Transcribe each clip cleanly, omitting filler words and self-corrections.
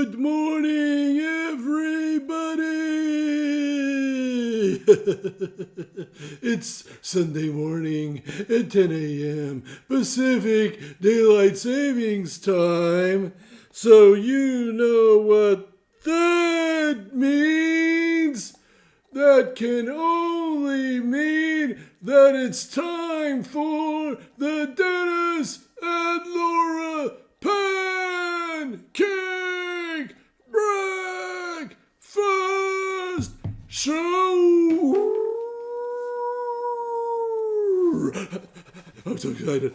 Good morning, everybody! It's Sunday morning at 10 a.m. Pacific Daylight Savings Time. So you know what that means? That can only mean that it's time for the Dennis and Laura Pancake Breakfast Show! I'm so excited.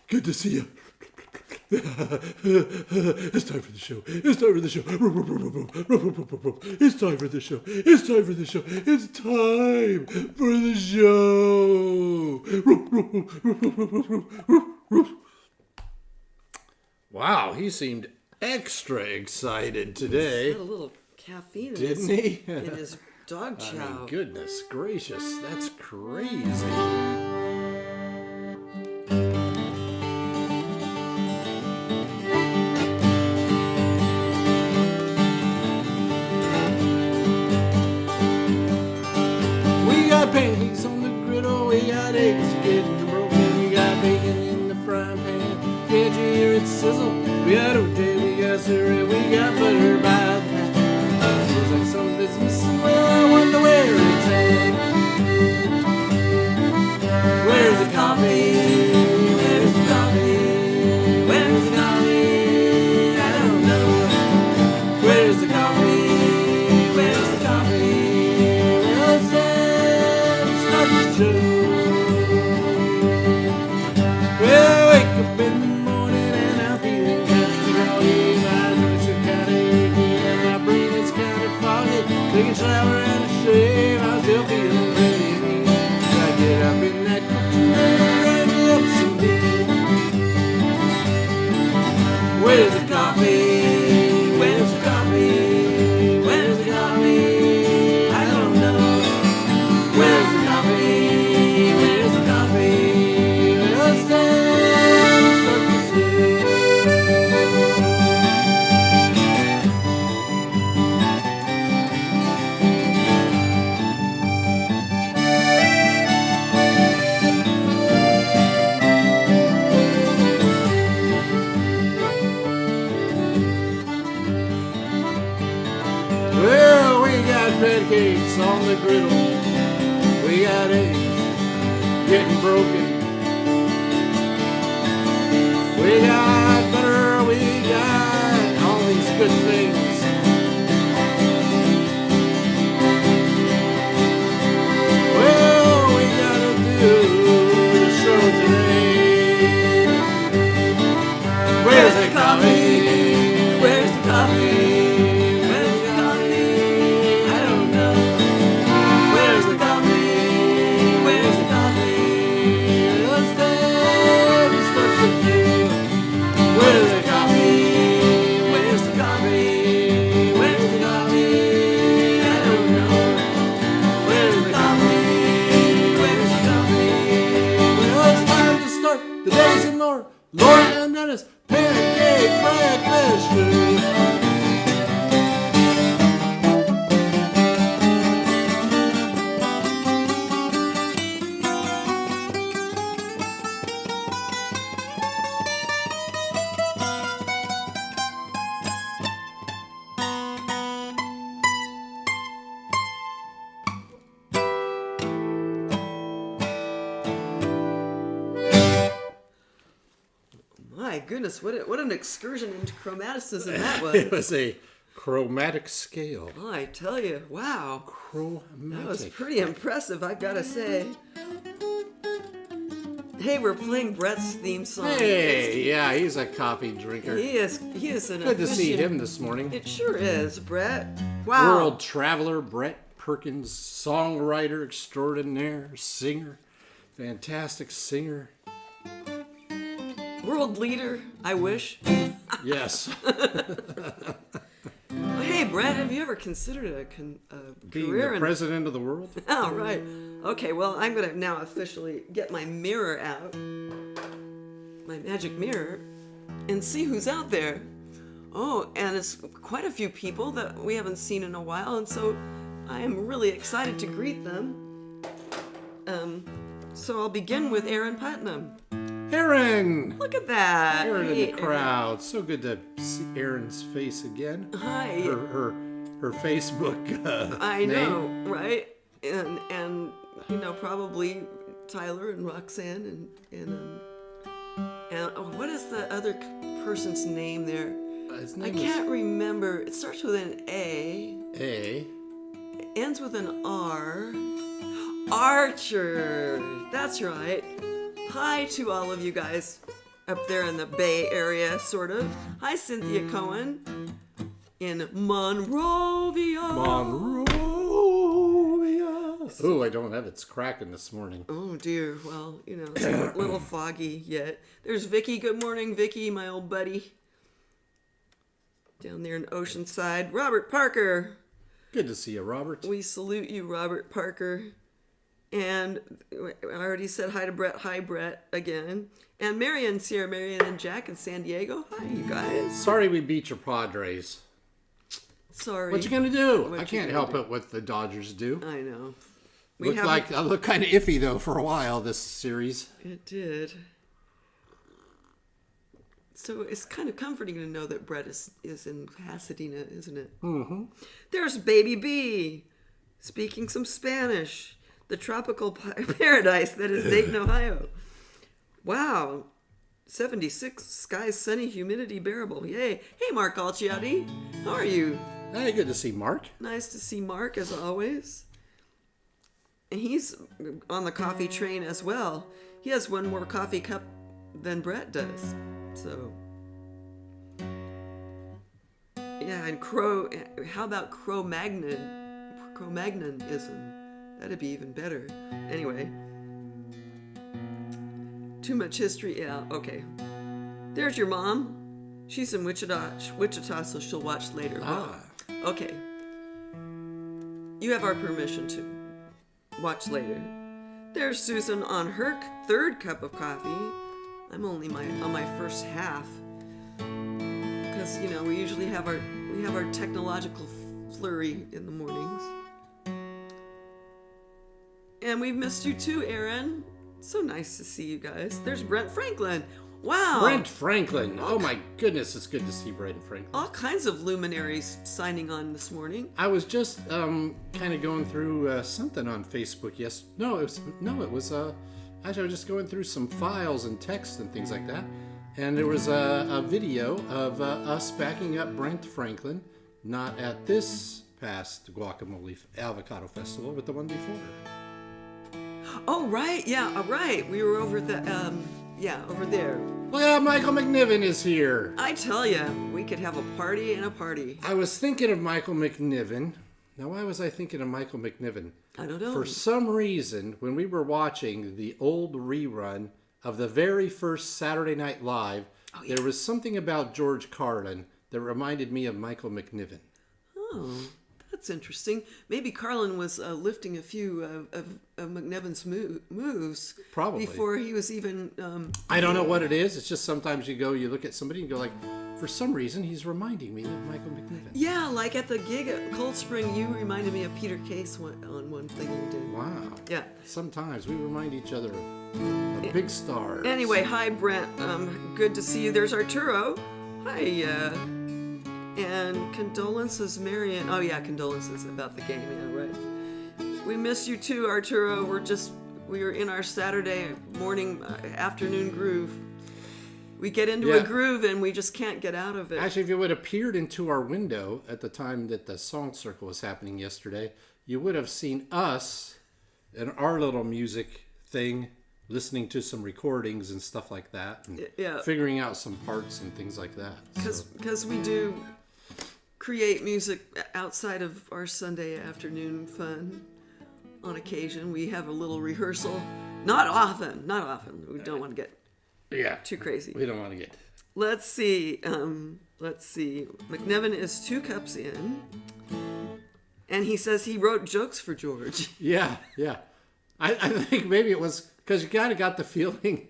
Good to see you. It's time for the show. It's time for the show. It's time for the show. It's time for the show. It's time for the show. Wow, he seemed extra excited today. He had a little caffeine Didn't he? in his dog chow. I mean, goodness gracious, that's crazy. Pancakes on the griddle, we got eggs getting broken, we got bacon in the frying pan, can't you hear it sizzle? We got OJ, we got syrup, we got butter by the pack. Feels like something's missing, well I wonder where it's at. Where's the coffee? Where's the coffee? Where's the coffee? I don't know. Where's the coffee? Where's the coffee? Well, I wake up in the morning and I'm feeling kind of groggy. My joints are kind of achy and my brain is kind of foggy. Take a shower and a shave, I'm still feeling ready. I get up in that kitchen and grind me up some beans. Where's the coffee? Where's the coffee? Where's the coffee? I don't know. Where's the coffee? Where's the coffee? Well, it's time to start the show. Well, we got pancakes on the griddle. We got eggs getting broken. We got butter, we got all these good things. Well, we gotta do the show today. Where's the coffee? Where's the coffee? Where's the coffee? I don't know. Where's the coffee? Where's the coffee? Let's dance, let's do. Where's the coffee? Where's the coffee? Where's the coffee? I don't know. Where's the coffee? Where's the coffee? Well, it's time to start the Dennis and Laura and Dennis Pancake Breakfast Show. My goodness, what an excursion into chromaticism that was. It was a chromatic scale. Oh, I tell you, wow. Chromatic. That was pretty impressive, I've got to say. Hey, we're playing Brett's theme song. Hey, yeah, he's a coffee drinker. He is an Good to see efficient- him this morning. It sure is, Brett. Wow. World traveler Brett Perkins, songwriter extraordinaire, singer, fantastic singer. World leader, I wish. Yes. Hey, Brett, have you ever considered a Being career the in... president of the world? Oh, right. Okay, well, I'm going to now officially get my mirror out, my magic mirror, and see who's out there. Oh, and it's quite a few people that we haven't seen in a while, and so I am really excited to greet them. So I'll begin with Aaron Putnam. Aaron! Look at that. Aaron in Hey, the crowd. So good to see Aaron's face again. Hi. Her Facebook I name. know, right? And you know, probably Tyler and Roxanne and what is the other person's name there? His I name can't remember. It starts with an A, is ends with an R. Archer. That's right. Hi to all of you guys up there in the Bay Area, sort of. Hi, Cynthia Cohen in Monrovia. Oh, I don't have it's cracking this morning. Oh dear. Well, you know, it's a little foggy yet. There's Vicky. Good morning, Vicky, my old buddy. Down there in Oceanside. Robert Parker. Good to see you, Robert. We salute you, Robert Parker. And I already said hi to Brett. Hi, Brett, again. And Marion, Sierra Marion, and Jack in San Diego. Hi, you guys. Sorry we beat your Padres. Sorry. What you gonna do? What I you can't gonna help do? it what the Dodgers do. I know. I look kind of iffy though for a while this series. It did. So it's kind of comforting to know that Brett is in Pasadena, isn't it? Mm-hmm. There's Baby B, speaking some Spanish. The tropical paradise that is Dayton, Ohio. Wow. 76, skies sunny, humidity bearable. Yay. Hey, Mark Alciati. How are you? Hey, good to see Mark. Nice to see Mark, as always. And he's on the coffee train as well. He has one more coffee cup than Brett does. So, yeah, and how about Cro-Magnonism? That'd be even better. Anyway, too much history. Yeah, okay. There's your mom. She's in Wichita, so she'll watch later. Okay. You have our permission to watch later. There's Susan on her third cup of coffee. I'm only on my first half, because you know we usually have our technological flurry in the mornings. And we've missed you too, Aaron. So nice to see you guys. There's Brent Franklin. Wow. Brent Franklin. Oh my goodness, it's good to see Brent Franklin. All kinds of luminaries signing on this morning. I was just kind of going through something on Facebook. It was actually I was just going through some files and text and things like that. And there was a video of us backing up Brent Franklin, not at this past Guacamole Avocado Festival, but the one before. Oh, right. Yeah, right. We were over the, over there. Well, yeah, Michael McNiven is here. I tell ya, we could have a party and a party. I was thinking of Michael McNiven. Now, why was I thinking of Michael McNiven? I don't know. For some reason, when we were watching the old rerun of the very first Saturday Night Live, there was something about George Carlin that reminded me of Michael McNiven. Oh, that's interesting. Maybe Carlin was lifting a few of McNiven's moves. Probably. Before he was even... I don't know what it is. It's just sometimes you look at somebody and go like, for some reason, he's reminding me of Michael McNiven. Yeah, like at the gig at Cold Spring, you reminded me of Peter Case on one thing you did. Wow. Yeah. Sometimes we remind each other of big stars. Anyway, hi, Brent. Good to see you. There's Arturo. Hi, and condolences, Marion. Oh, yeah, condolences about the game. Yeah, right. We miss you too, Arturo. We were in our Saturday morning, afternoon groove. We get into a groove and we just can't get out of it. Actually, if you would have peered into our window at the time that the song circle was happening yesterday, you would have seen us and our little music thing, listening to some recordings and stuff like that, and figuring out some parts and things like that. Because we do create music outside of our Sunday afternoon fun. On occasion, we have a little rehearsal. Not often. We don't want to get too crazy. We don't want to get. Let's see. McNiven is 2 cups in, and he says he wrote jokes for George. Yeah. I think maybe it was because you kind of got the feeling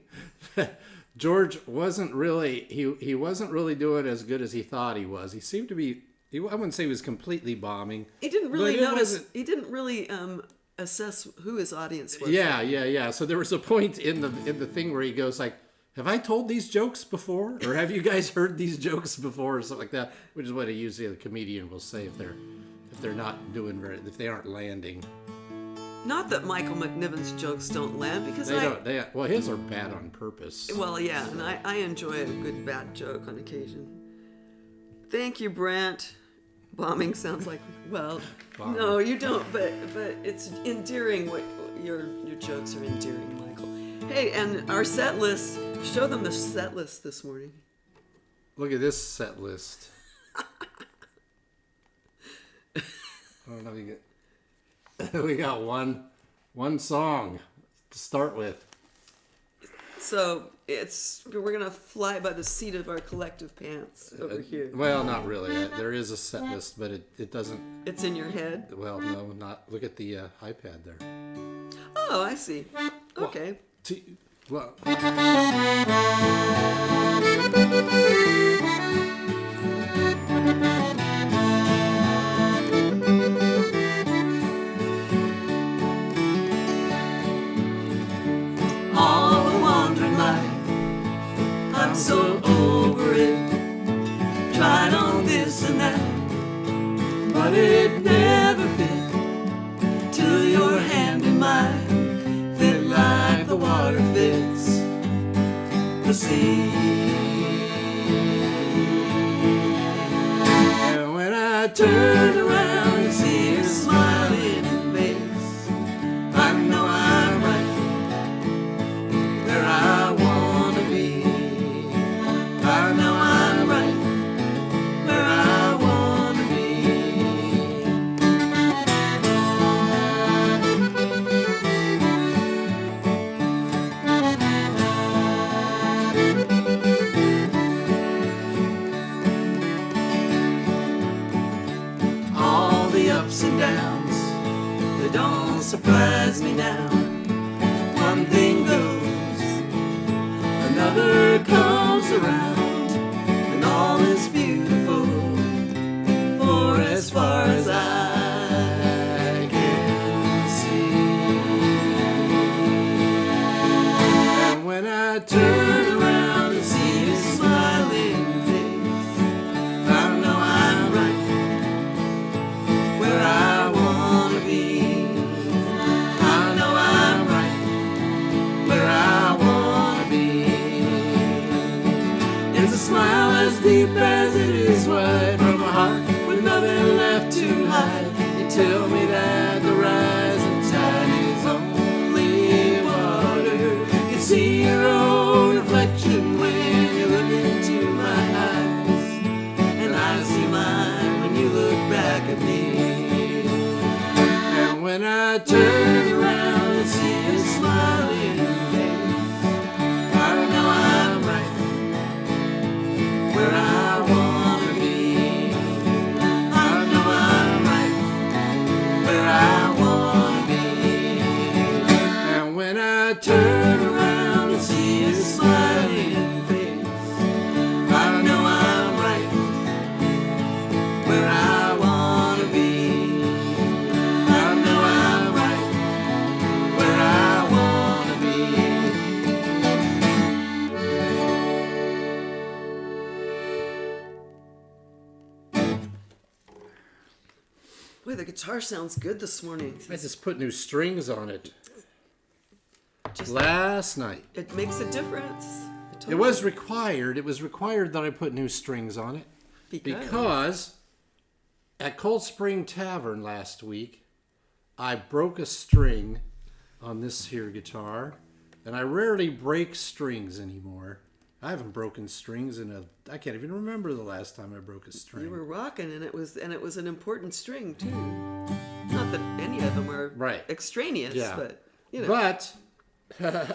George wasn't really he wasn't really doing as good as he thought he was. He seemed to be. I wouldn't say he was completely bombing. He didn't really but it notice. wasn't- He didn't really assess who his audience was. Yeah. So there was a point in the thing where he goes like, "Have I told these jokes before, or have you guys heard these jokes before, or something like that?" Which is what usually the comedian will say if they're not doing if they aren't landing. Not that Michael McNiven's jokes don't land, because They don't. Well, his are bad on purpose. Well, yeah, and I enjoy a good bad joke on occasion. Thank you, Brent. Bombing sounds like, well, Bombing. no, you don't, but it's endearing. What your jokes are endearing, Michael. Hey, and our set list. Show them the set list this morning. Look at this set list. I don't know if you get. We got one song to start with. So we're gonna fly by the seat of our collective pants over here. Well, not really. There is a set list, but it doesn't. It's in your head. Well, no, not. Look at the iPad there. Oh, I see. Okay. Well. All the wandering life, I'm so over it. Tried on this and that, but it never fit. Till your hand in mine fit like the water fits the sea. And when I turn around and see your smiling face, I know I'm right where I wanna be. I know I'm right where I wanna be. All the ups and downs, they don't surprise me now. One thing goes, another comes around, and all is beautiful for as far as I can see. And when I turn around and see your smiling face, I know I'm right where I wanna be. I know I'm right where I wanna be. It's a smile as deep as it is wide, from a heart with nothing left to hide. You tell me that the rising tide is only water. You see your own reflection when you look into my eyes, and I see mine when you look back at me. And when I turn around and see your smiling face, I know I'm right where I wanna be. I know I'm right where I wanna be. And when I turn around and see your smiling face, I know I'm right where I wanna be. I know I'm right where I wanna be. Boy, the guitar sounds good this morning. I just put new strings on it Just last night. it makes a difference. It was required. It was required that I put new strings on it because at Cold Spring Tavern last week, I broke a string on this here guitar, and I rarely break strings anymore. I haven't broken strings I can't even remember the last time I broke a string. you were rocking, and it was an important string too. Not that any of them are Right. extraneous, Yeah. but you know. But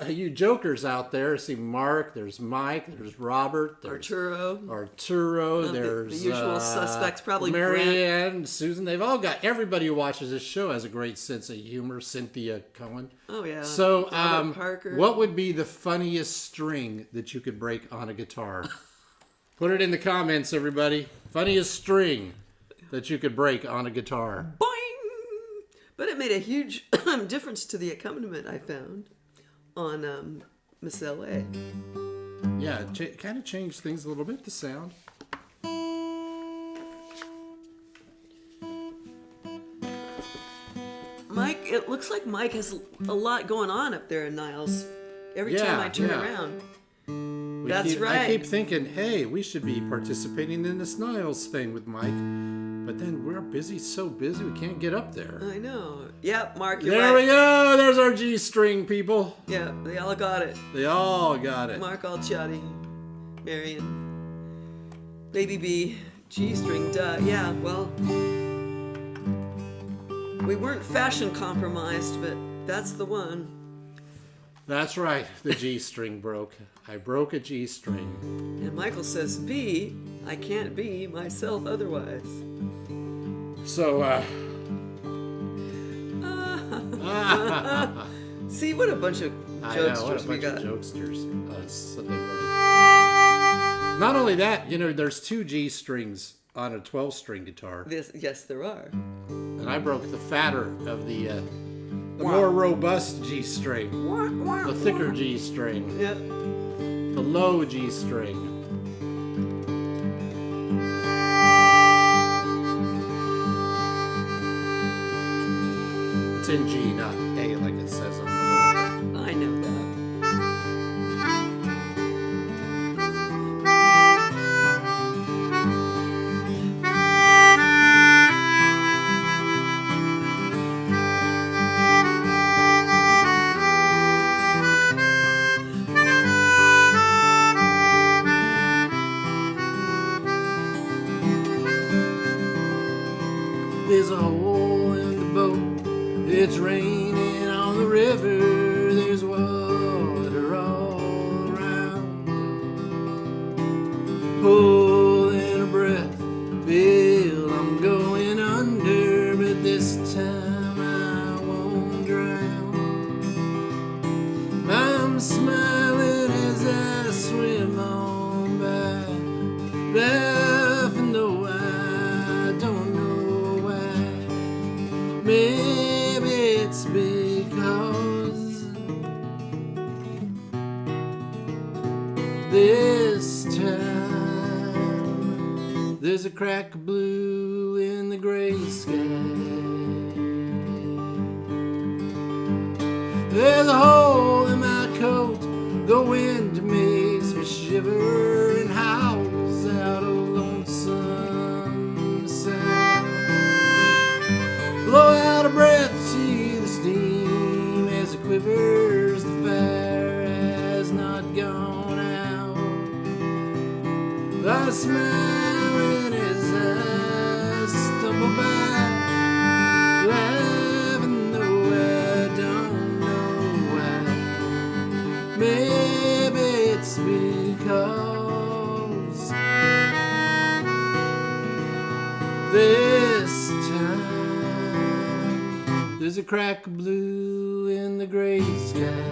you jokers out there, see Mark, there's Mike, there's Robert, there's Arturo, the there's usual suspects, probably Marianne, Susan. They've all got, everybody who watches this show has a great sense of humor. Cynthia Cohen. Oh, yeah. So, Robert Parker. what would be the funniest string that you could break on a guitar? Put it in the comments, everybody. Funniest string that you could break on a guitar. Boing! But it made a huge difference to the accompaniment I found on Miss L.A. Yeah, it kind of changed things a little bit, the sound. Mike, it looks like Mike has a lot going on up there in Niles. Every time I turn around. That's right. I keep thinking, hey, we should be participating in this Niles thing with Mike. But then we're busy, so busy, we can't get up there. I know. Yep, Mark, you're There right. we go. There's our G string, people. Yeah, they all got it. They all got it. Mark Alciotti, Marion, Baby B, G string, duh. Yeah, well, we weren't fashion compromised, but that's the one. That's right. The G string broke. I broke a G string. And Michael says, B, I can't be myself otherwise. So, See, what a bunch of I know, what a jokesters we bunch got. of jokesters. Sunday morning. Not only that, there's 2 G strings on a 12-string guitar. Yes, there are. And I broke the fatter of the more robust G string. The thicker G string. Yeah. The low G string. It's in G, not A, like it says on the little. I know that. There's a hole in the boat. It's raining on the river. There's water all around. Pulling a breath, feel I'm going under, but this time I won't drown. I'm smiling as I swim on by, laughing though I don't know why. Maybe it's because this time there's a crack of blue in the gray sky. There's a hole in my coat, the wind makes me shiver and howls out a lonesome sound. Blow out a breath, see the steam as it quivers, the fire has not gone out. I'm smiling as I stumble by, laughing though I don't know why. Maybe it's because this time there's a crack of blue in the gray sky.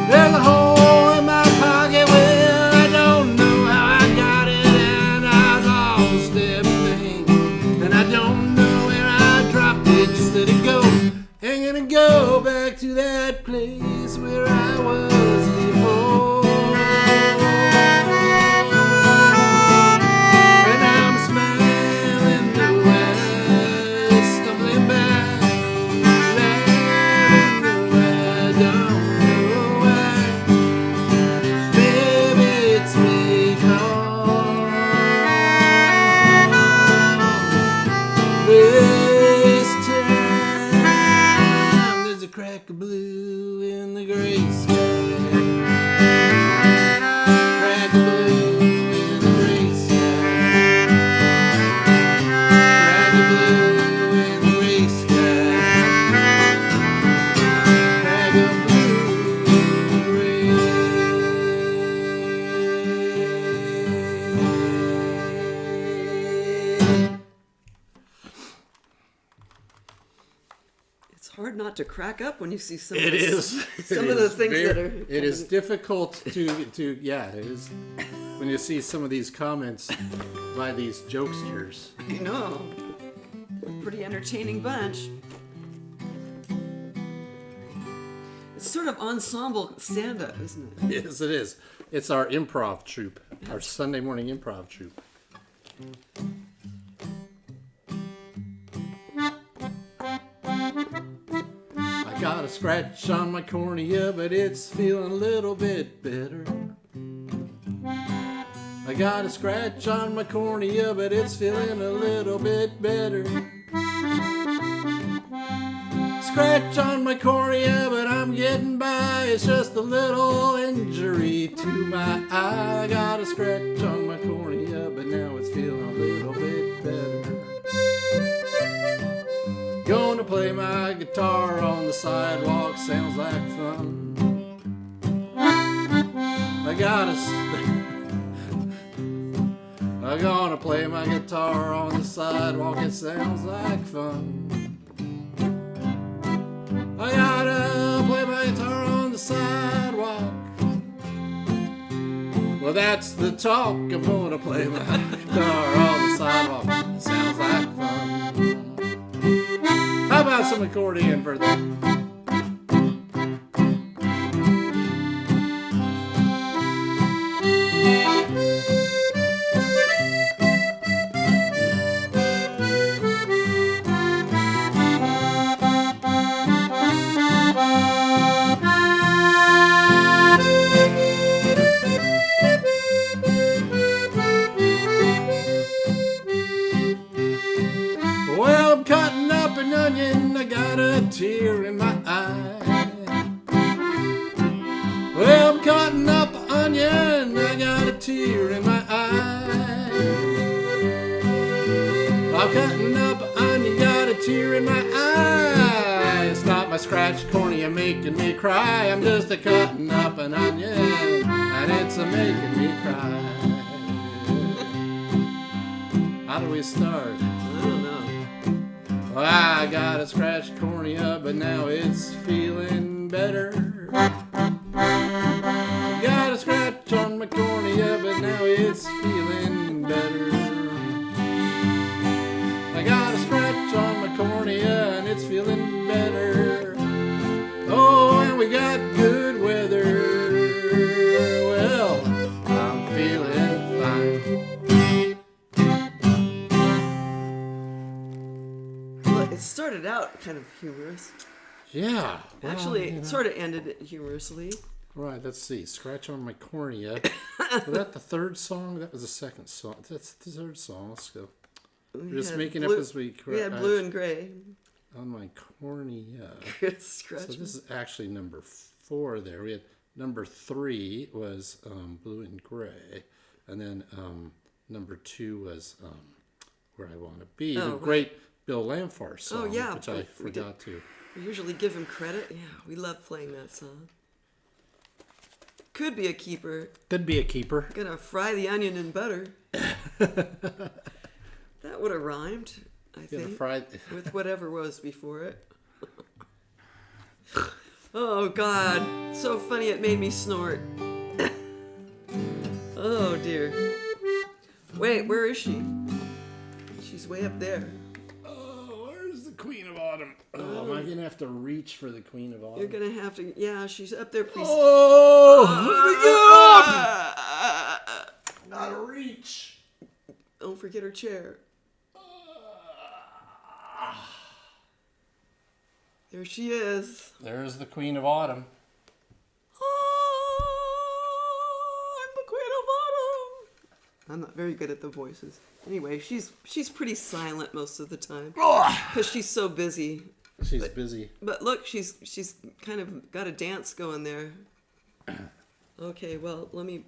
There's a hole in my pocket where I don't not to crack up when you see some. It is. Some of the things that are. It is difficult to yeah. It is when you see some of these comments by these jokesters. You know, pretty entertaining bunch. It's sort of ensemble stand-up, isn't it? Yes, it is. It's our improv troupe, our Sunday morning improv troupe. I got a scratch on my cornea, but it's feeling a little bit better. I got a scratch on my cornea, but it's feeling a little bit better. Scratch on my cornea, but I'm getting by. It's just a little injury to my eye. I got a scratch on my cornea, but now it's feeling a little bit better. Gonna play my guitar on the sidewalk, sounds like fun. I'm gonna play my guitar on the sidewalk, it sounds like fun. I gotta play my guitar on the sidewalk. Well, that's the talk. I'm gonna play my guitar on the sidewalk. It sounds like fun. How about some accordion for that? Well, I'm cutting up an onion, I got a tear in my eye. Well, I'm cutting up an onion, I got a tear in my eye. I'm cutting up an onion, got a tear in my eye. It's not my scratched cornea making me cry, I'm just a cutting up an onion, and it's a making me cry. How do we start? I don't know. Well, I got a scratched cornea, but now it's feeling better. Got a scratch on my cornea, but now it's feeling better. I got a scratch on my cornea, and it's feeling better. Oh, and we got good weather. Well, I'm feeling fine. It started out kind of humorous. Yeah. Well, Actually, it sort of ended humorously. Right, let's see. Scratch on my cornea. Was that the third song? That was the second song. That's the third song. Let's go. We're just making blue, up as we... We had blue and gray. On my cornea. Scratch. So this is actually number 4 there. We had number 3 was blue and gray. And then number 2 was Where I Want to Be. Oh, the great Bill Lamfar song, Oh, yeah. which I forgot to... We usually give him credit. Yeah, we love playing that song. Could be a keeper. Could be a keeper. Gonna fry the onion in butter. That would have rhymed, I think. With whatever was before it. Oh, God. So funny it made me snort. Oh, dear. Wait, where is she? She's way up there. Oh, where's the Queen of Autumn? Oh, am I going to have to reach for the Queen of Autumn? You're going to have to... Yeah, she's up there. Please. Oh! Gotta reach. Don't forget her chair. There she is. There's the Queen of Autumn. I'm the Queen of Autumn. I'm not very good at the voices. Anyway, she's pretty silent most of the time because she's so busy. She's busy. But look, she's kind of got a dance going there. Okay, well, let me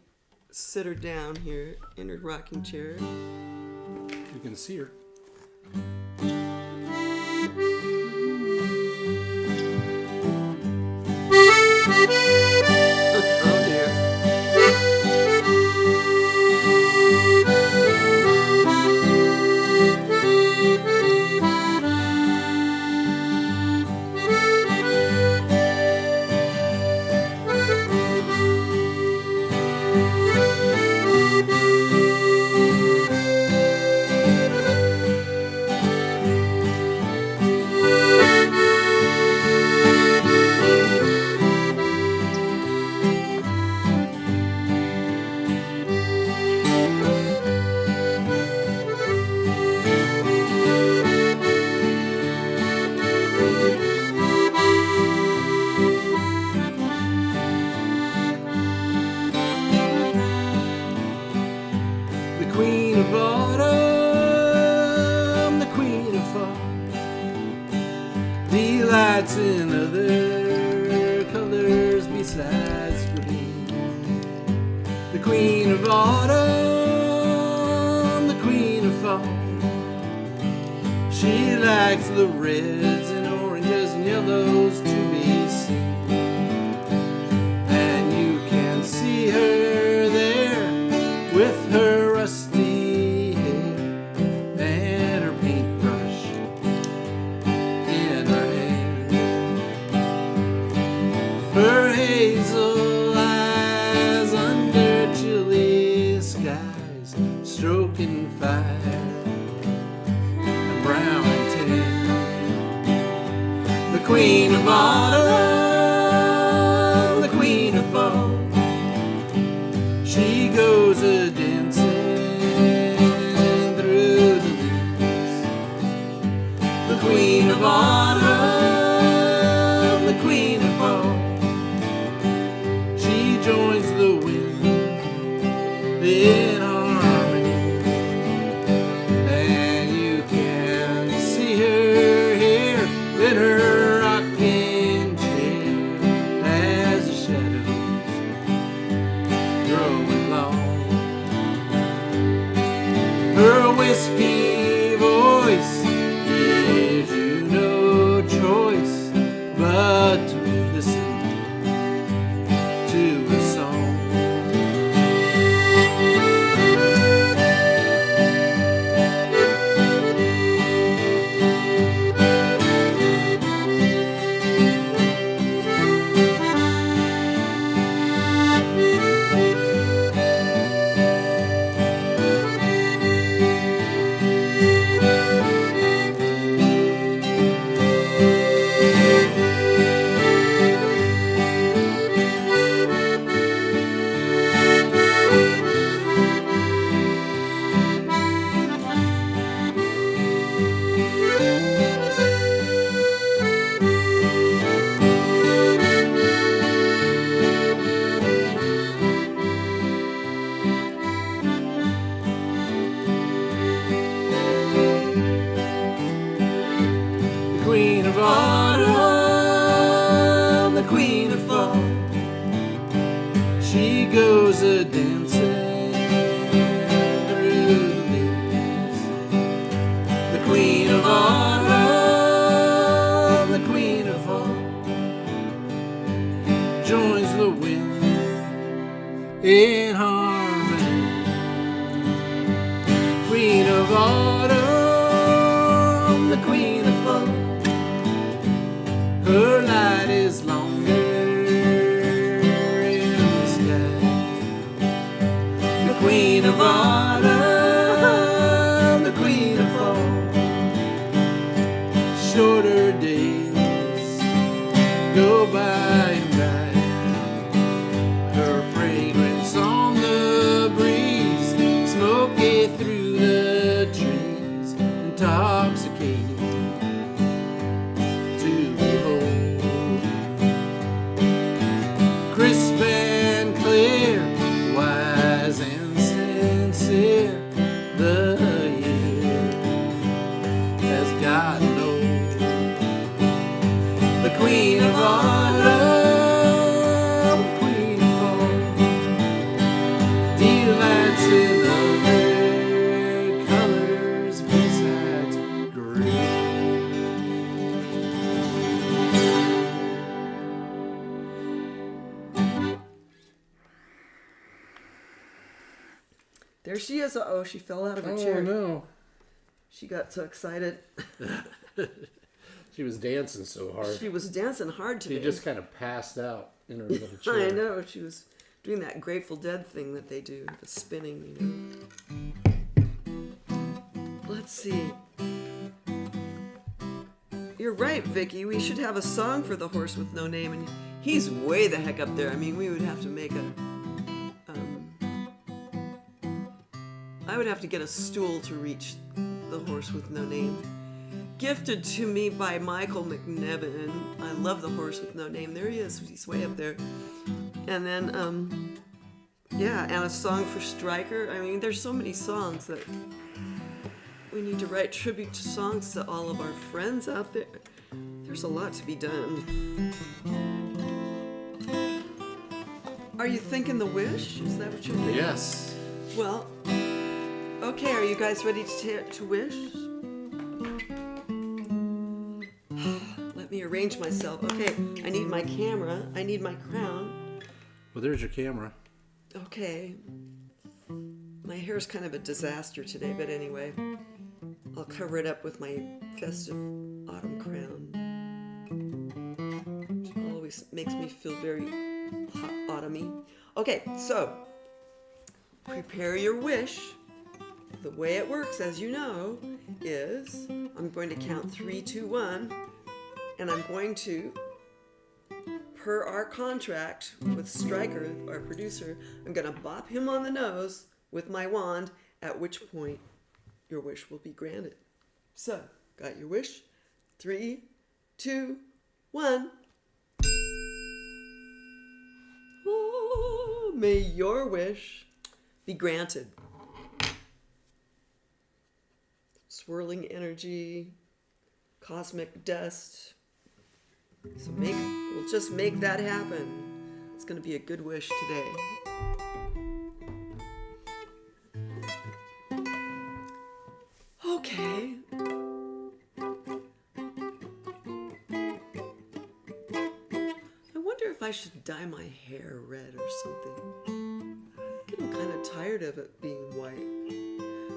sit her down here in her rocking chair. You can see her. Oh dear. lights in other colors besides green. The queen of autumn, the queen of fall. She likes the reds and oranges and yellows to be seen. And you can see her there with her rusty hair and her paintbrush in her hand. Her hazel eyes under chilly skies, stroking fire and brown and tan. The queen of autumn, the queen of fall. She goes a dancing through the leaves. The queen of autumn, the queen of fall. She joins the wind in harmony, and you can see her here in her rocking chair as the shadows growing long. Her whiskey voice gives you no choice but to listen to a song. The queen of autumn, the queen of fall. She goes a dancing through the leaves. The queen of autumn, the queen of fall. Joins the wind in harmony. Queen of autumn, the queen of fall. Her light is longer in the sky. The queen of autumn, the queen of fall. Shorter days go by and by. Her fragrance on the breeze, smoky through the trees, intoxicating to behold. Crisp and clear, wise and sincere, the year has gotten old. The queen of autumn, queen of fall, delights in other colors besides green. There she is. Oh, she fell out of her chair. Oh no. She got so excited. She was dancing so hard. She was dancing hard today. She just kind of passed out in her little chair. I know. She was doing that Grateful Dead thing that they do, the spinning, you know. Let's see. You're right, Vicky. We should have a song for the horse with no name, and he's way the heck up there. I mean, we would have to make a. I would have to get a stool to reach the horse with no name. Gifted to me by Michael McNevin. I love the horse with no name. There he is. He's way up there. And then, yeah, and a song for Stryker. I mean, there's so many songs that we need to write tribute to songs to all of our friends out there. There's a lot to be done. Are you thinking the wish? Is that what you're thinking? Yes. Well, okay, are you guys ready to wish? Let me arrange myself. Okay, I need my camera. I need my crown. Well, there's your camera. Okay. My hair's kind of a disaster today, but anyway, I'll cover it up with my festive autumn crown. It always makes me feel very hot autumny. Okay, so prepare your wish. The way it works, as you know, is I'm going to count 3, 2, 1, and I'm going to, per our contract with Stryker, our producer, I'm going to bop him on the nose with my wand, at which point your wish will be granted. So, got your wish? 3, 2, 1. Oh, may your wish be granted. Swirling energy, cosmic dust. So we'll just make that happen. It's going to be a good wish today. Okay. I wonder if I should dye my hair red or something. I'm getting kind of tired of it being white.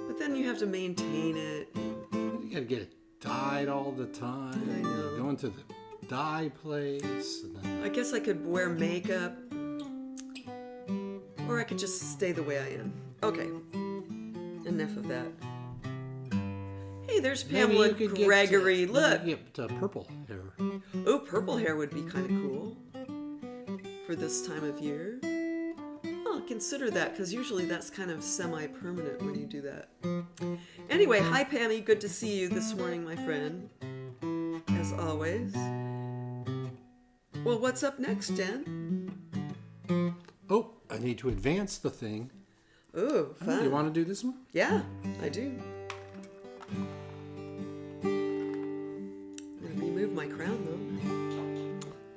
But then you have to maintain it. You gotta get it dyed all the time. I know. Going to the dye place. And then I guess I could wear makeup. Or I could just stay the way I am. Okay. Enough of that. Hey, there's Pamela Gregory. Look. You get purple hair. Oh, purple hair would be kind of cool for this time of year. Oh, consider that, because usually that's kind of semi-permanent when you do that. Anyway, hi Pammy, good to see you this morning, my friend. As always. Well, what's up next, Dan? Oh, I need to advance the thing. Oh, fun. You want to do this one? Yeah, I do. I'm gonna remove my crown though.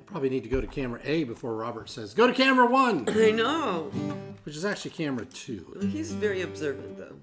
Probably need to go to camera A before Robert says, go to camera 1! I know. Which is actually camera 2. Well, he's very observant though.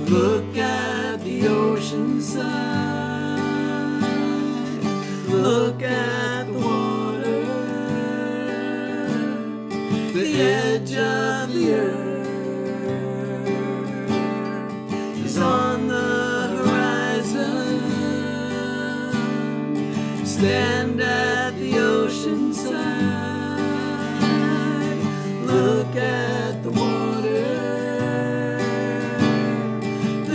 Look at the ocean side. Look at the water. The edge of the earth is on the horizon. Stand at the ocean side. Look at the water.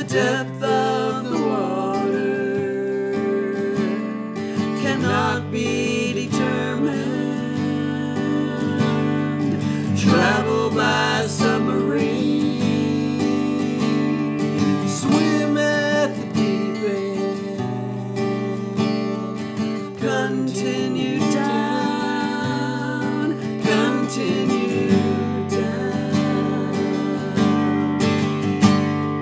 Depth of the water cannot be determined. Travel by submarine. Swim at the deep end. Continue down. Continue down.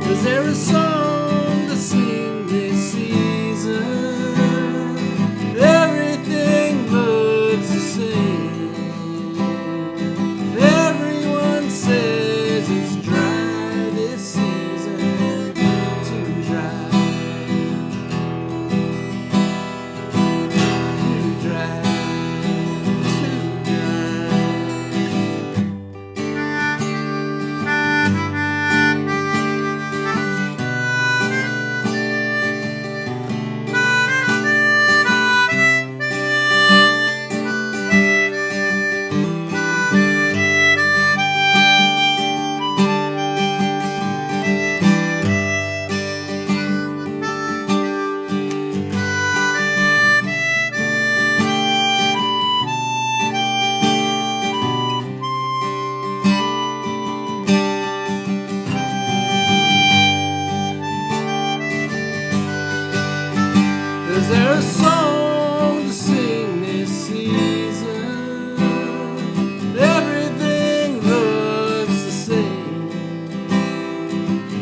'Cause there is song to sing this season. Everything looks the same. Everyone's Is there a song to sing this season? Everything looks the same.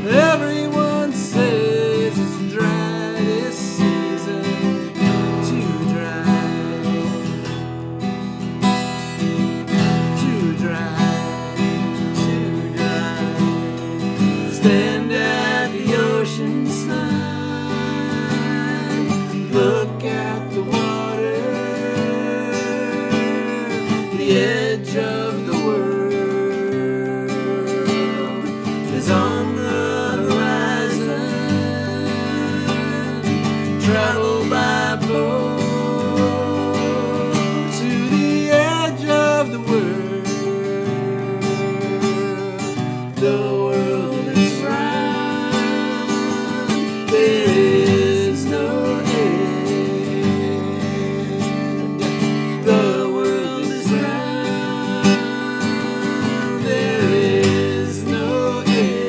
Everyone says it's dry this season. Too dry. Too dry. Too dry. Stand at the ocean side. Look at the water. The edge of the world is on the horizon. Travel by boat to the edge of the world. The world is round. There is no end. The world is round. There is no end.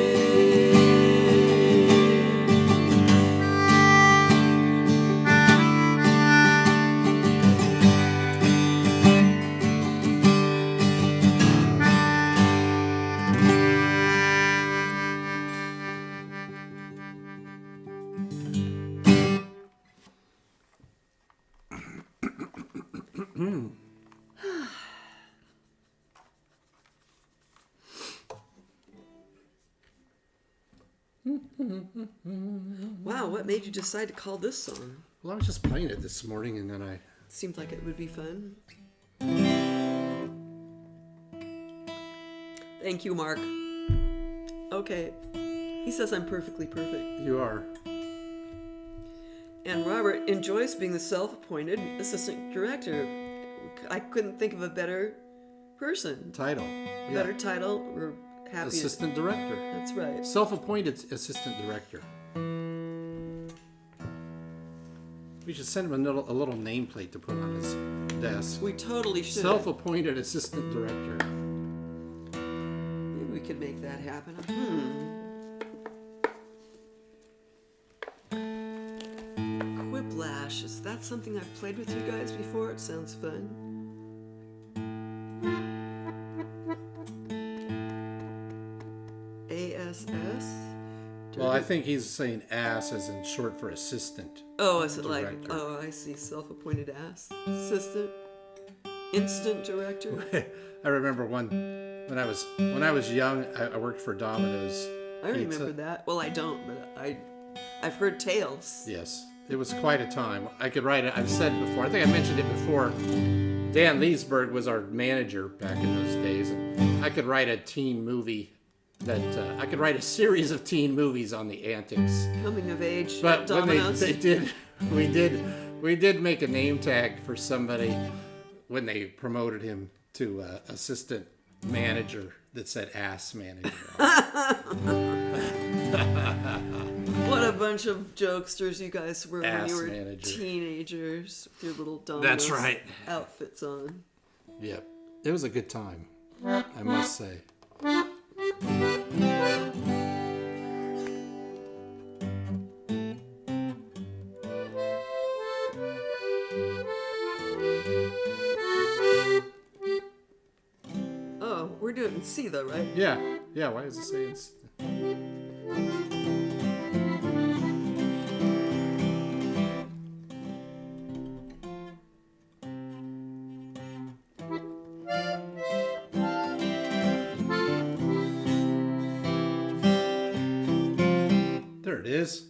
Wow, what made you decide to call this song? Well, I was just playing it this morning, and then I Seemed like it would be fun. Thank you, Mark. Okay. He says I'm perfectly perfect. you are. And Robert enjoys being the self-appointed assistant director. I couldn't think of a better person. Title. Better title. We're happy. Assistant director. That's right. Self-appointed assistant director. We should send him a little nameplate to put on his desk. We totally should. Self-appointed assistant director. Maybe we could make that happen. Quiplash. Is that something I've played with you guys before? It sounds fun. ASS? Well, I think he's saying ass as in short for assistant. Oh, is it like, Director. oh, I see, self-appointed assistant, instant director. I remember when I was young, I worked for Domino's. I remember Pizza. that. Well, I don't, but I've heard tales. Yes, it was quite a time. I could write it. I've said it before. I think I mentioned it before. Dan Leesburg was our manager back in those days, and I could write a teen movie. I could write a series of teen movies on the antics. Coming of age, But when Domino's. we did make a name tag for somebody when they promoted him to assistant manager that said ass manager. What a bunch of jokesters you guys were when Ass you were manager. teenagers with your little Domino's That's right. outfits on. Yep, it was a good time, I must say. Oh, we're doing C though, right? Yeah. Why does it say it's? There it is.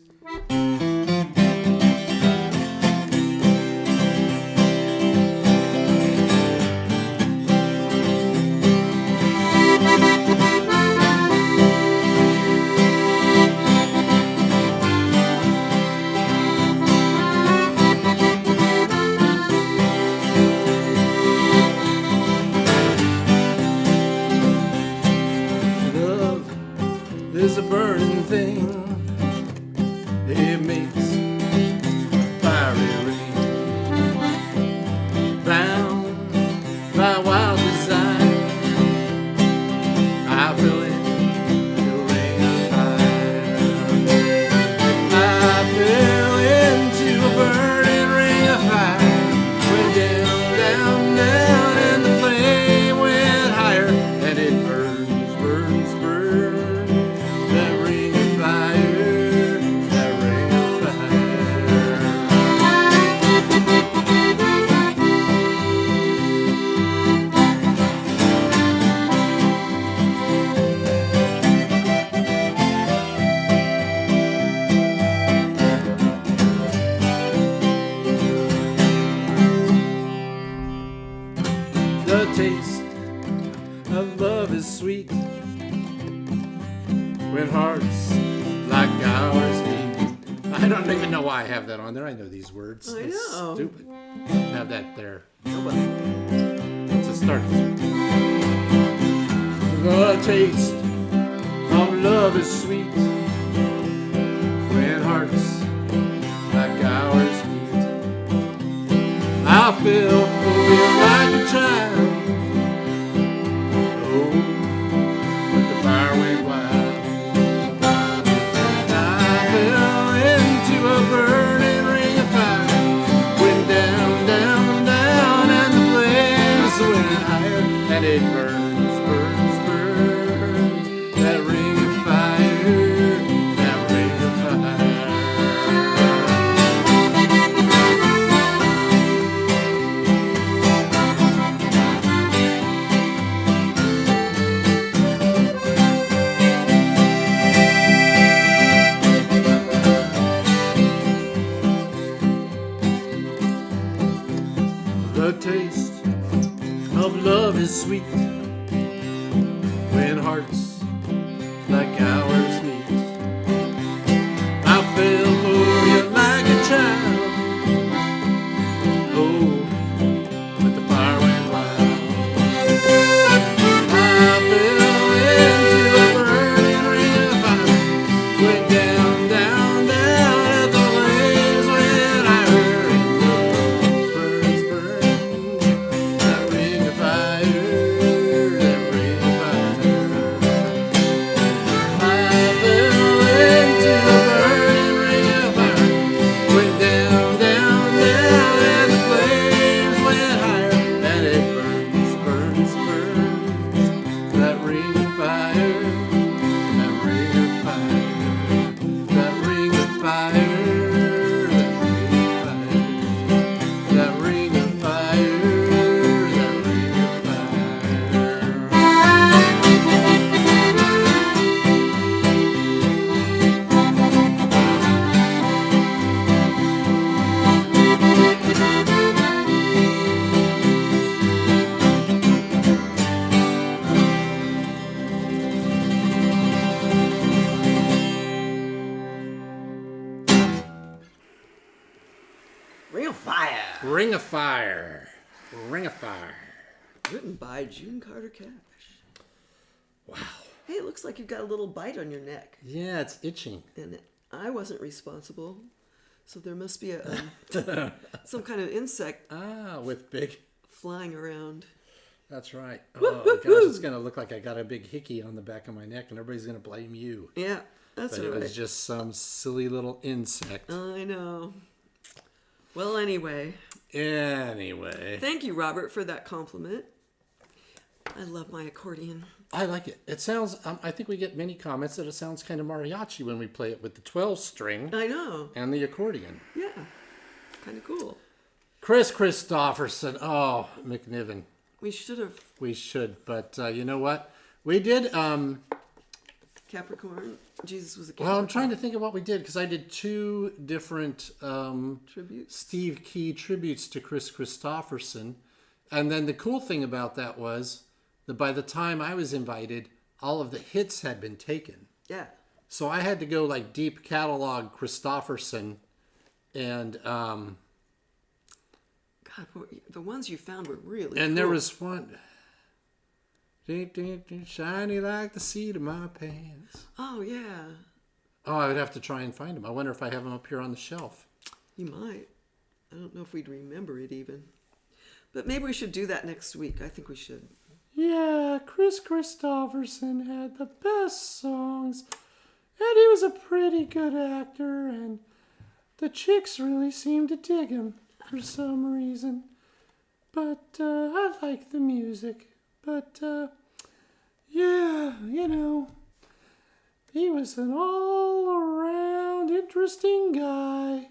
taste of love is sweet when hearts like ours meet. I don't even know why I have that on there. I know these words. I It's know. stupid. Have that there. Nobody. Let's just start. The taste of love is sweet when hearts like ours meet. I feel for you like a child. Oh, but the fire went wild. I fell into a burning ring of fire. Went down, down, down, and the flames went higher. And it burns, burns, burns. That ring of fire, that ring of fire. The taste of love is sweet when hearts like ours meet. I fell for you like a child. Oh, but the fire went wild. I fell into a burning ring of fire. Went down, down, down, and the flames went higher. Burns, burns, that ring of fire, that ring of fire. I fell into a burning ring of fire. Went down, down, down, and the flames went higher. And it burns, burns, burns, that ring of fire, that ring of fire, that ring of fire, that ring of fire, that ring of fire, that ring of Ring of Fire. Ring of Fire. Ring of Fire. Written by June Carter Cash. Wow. Hey, it looks like you've got a little bite on your neck. Yeah, it's itching. And I wasn't responsible. So there must be some kind of insect Ah, with big. flying around. That's right. Woo, Oh, woo, gosh, woo. it's going to look like I got a big hickey on the back of my neck, and everybody's going to blame you. Yeah, that's But it all right. was just some silly little insect. I know. Well, anyway, Anyway, thank you, Robert, for that compliment. I love my accordion. I like it. It sounds, I think we get many comments that it sounds kind of mariachi when we play it with the 12 string I know. and the accordion. Yeah, kind of cool. Chris Christopherson. Oh, McNiven. We should have We should, but you know what? We did, Capricorn. Jesus was a Capricorn. well, I'm trying to think of what we did because I did two different Tributes. Steve Key tributes to Chris Christopherson. And then the cool thing about that was that by the time I was invited, all of the hits had been taken. Yeah. So I had to go like deep catalog Christopherson and God, the ones you found were really and cool. there was one shiny like the seat of my pants. Oh, yeah. Oh, I would have to try and find them. I wonder if I have them up here on the shelf. You might. I don't know if we'd remember it even. But maybe we should do that next week. I think we should. Yeah, Chris Christopherson had the best songs, and he was a pretty good actor, and the chicks really seemed to dig him for some reason. But I like the music. But yeah, you know, he was an all-around interesting guy.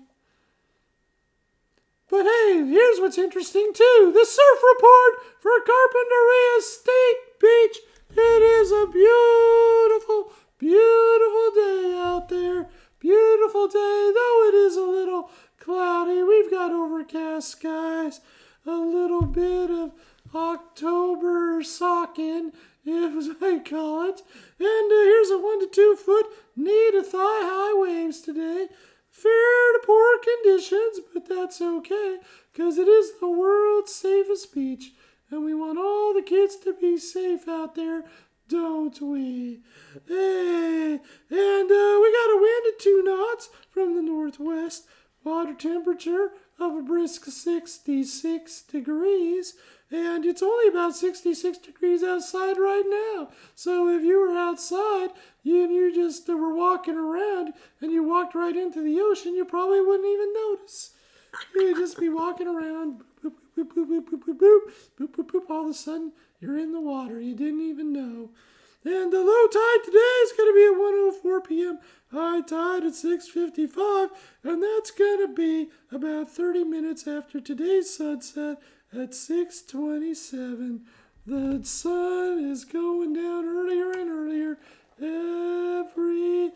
But hey, here's what's interesting too. The surf report for Carpinteria State Beach. It is a beautiful, beautiful day out there. Beautiful day, though it is a little cloudy. We've got overcast skies. A little bit of October socking, as I call it. And here's a 1 to 2 foot knee to thigh high waves today. Fair to poor conditions, but that's okay, because it is the world's safest beach. And we want all the kids to be safe out there, don't we? Hey, and we got a wind at 2 knots from the northwest. Water temperature of a brisk 66 degrees. And it's only about 66 degrees outside right now. So if you were outside and you just were walking around and you walked right into the ocean, you probably wouldn't even notice. You'd just be walking around, boop, boop, boop, boop, boop, boop, boop, boop, boop, boop. All of a sudden, you're in the water. You didn't even know. And the low tide today is going to be at 1:04 p.m. High tide at 6:55, and that's going to be about 30 minutes after today's sunset at 6:27. The sun is going down earlier and earlier every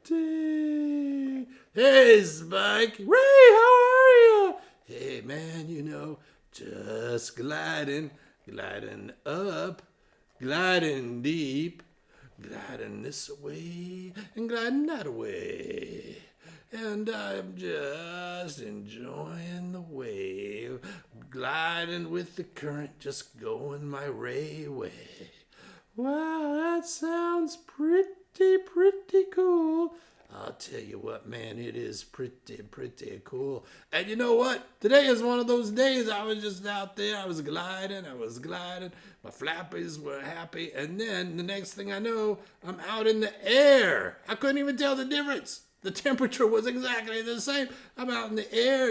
day. Hey, Spike. Ray, how are you? Hey, man, just gliding up, gliding deep, gliding this way and gliding that way. And I'm just enjoying the wave, gliding with the current, just going my ray way. Wow, that sounds pretty cool. I'll tell you what, man, it is pretty cool. And you know what? Today is one of those days I was just out there. I was gliding. My flappies were happy. And then the next thing I know, I'm out in the air. I couldn't even tell the difference. The temperature was exactly the same. I'm out in the air,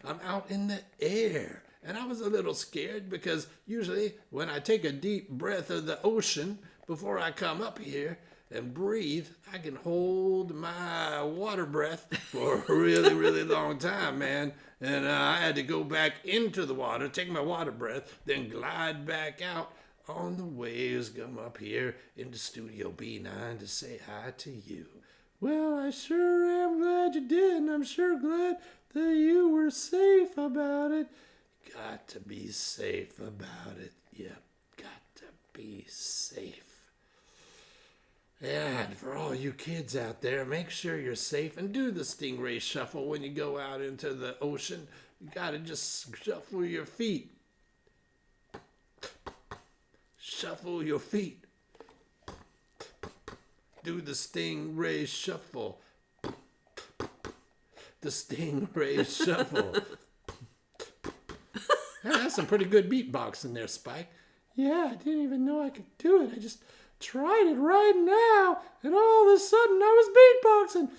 I'm out in the air. And I was a little scared because usually when I take a deep breath of the ocean before I come up here and breathe, I can hold my water breath for a really long time, man. And I had to go back into the water, take my water breath, then glide back out on the waves, come up here into Studio B9 to say hi to you. Well, I sure am glad you did, and I'm sure glad that you were safe about it. Got to be safe about it. Yep, got to be safe. And for all you kids out there, make sure you're safe and do the stingray shuffle when you go out into the ocean. You gotta just shuffle your feet. Shuffle your feet. Do the stingray shuffle. The stingray shuffle. That's some pretty good beatboxing there, Spike. Yeah, I didn't even know I could do it. I just tried it right now, and all of a sudden I was beatboxing.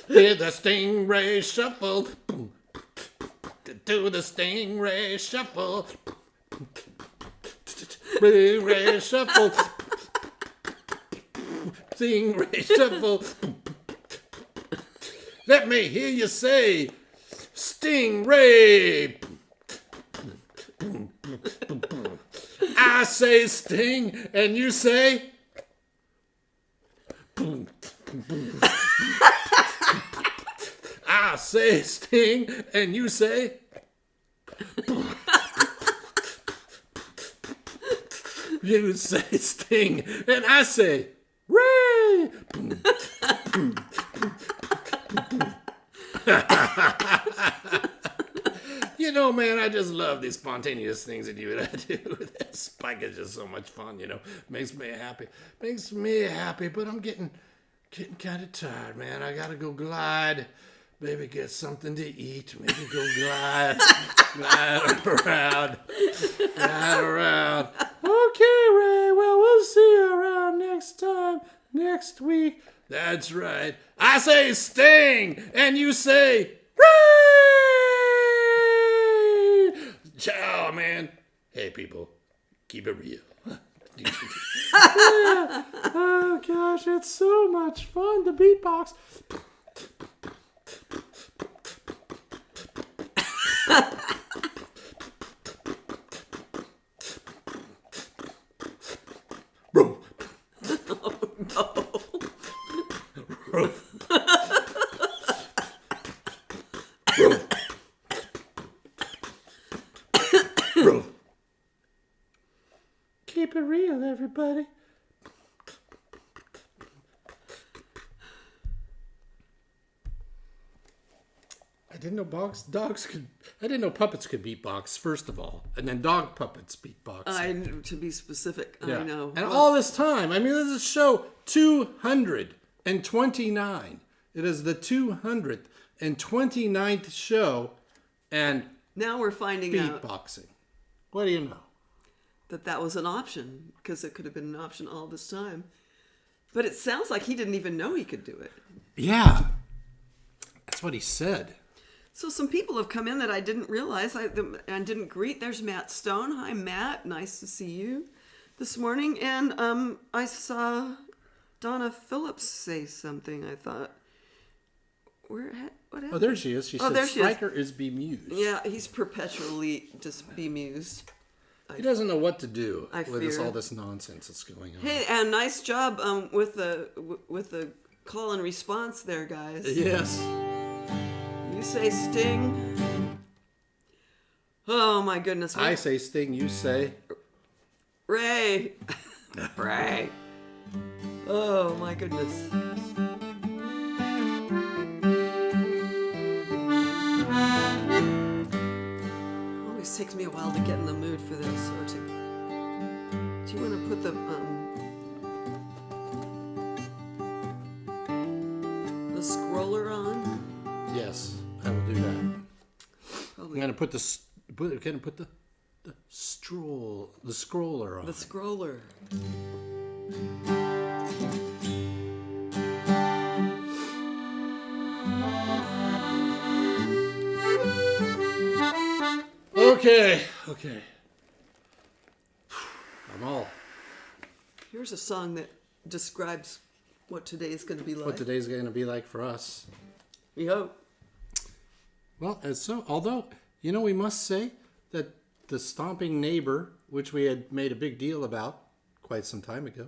Did the stingray shuffle. Do the stingray shuffle. Stingray shuffle. Stingray shuffle. Let me hear you say, stingray. I say sting, and you say. I say sting, and you say. You say sting, and I say, Ray! Man, I just love these spontaneous things that you and I do. That Spike is just so much fun, Makes me happy. But I'm getting kind of tired, man. I gotta go glide. Maybe get something to eat. Maybe go glide around. Okay, Ray. Well, we'll see you around next week. That's right. I say sting, and you say Ray. Ciao, man. Hey, people, keep it real. Yeah. Oh gosh, it's so much fun to beatbox. Keep it real, everybody. I didn't know dogs could. I didn't know puppets could beatbox. First of all, and then dog puppets beatbox. To be specific, Yeah. I know. And all this time, I mean, this is show 229. It is the 229th show, and Now we're finding out beatboxing. What do you know? that was an option, because it could have been an option all this time. But it sounds like he didn't even know he could do it. Yeah, that's what he said. So some people have come in that I didn't realize and didn't greet. There's Matt Stone. Hi, Matt. Nice to see you this morning. And I saw Donna Phillips say something. I thought, what happened? Oh, there she is. She said, there she is. Stryker is bemused. Yeah, he's perpetually just bemused. He doesn't know what to do I with fear. all this nonsense that's going on. Hey, and nice job with the call and response there, guys. Yes. You say Sting. Oh my goodness. I say Sting, you say. Ray. Ray. Oh my goodness. Always takes me a while to get in the mood for this. Or to. Do you want to put the scroller on? Yes, I will do that. Probably. I'm gonna put the scroller on. The scroller. Okay. I'm all. Here's a song that describes what today is going to be like. What today's going to be like for us. We hope. Well, and so, although, we must say that the stomping neighbor, which we had made a big deal about quite some time ago,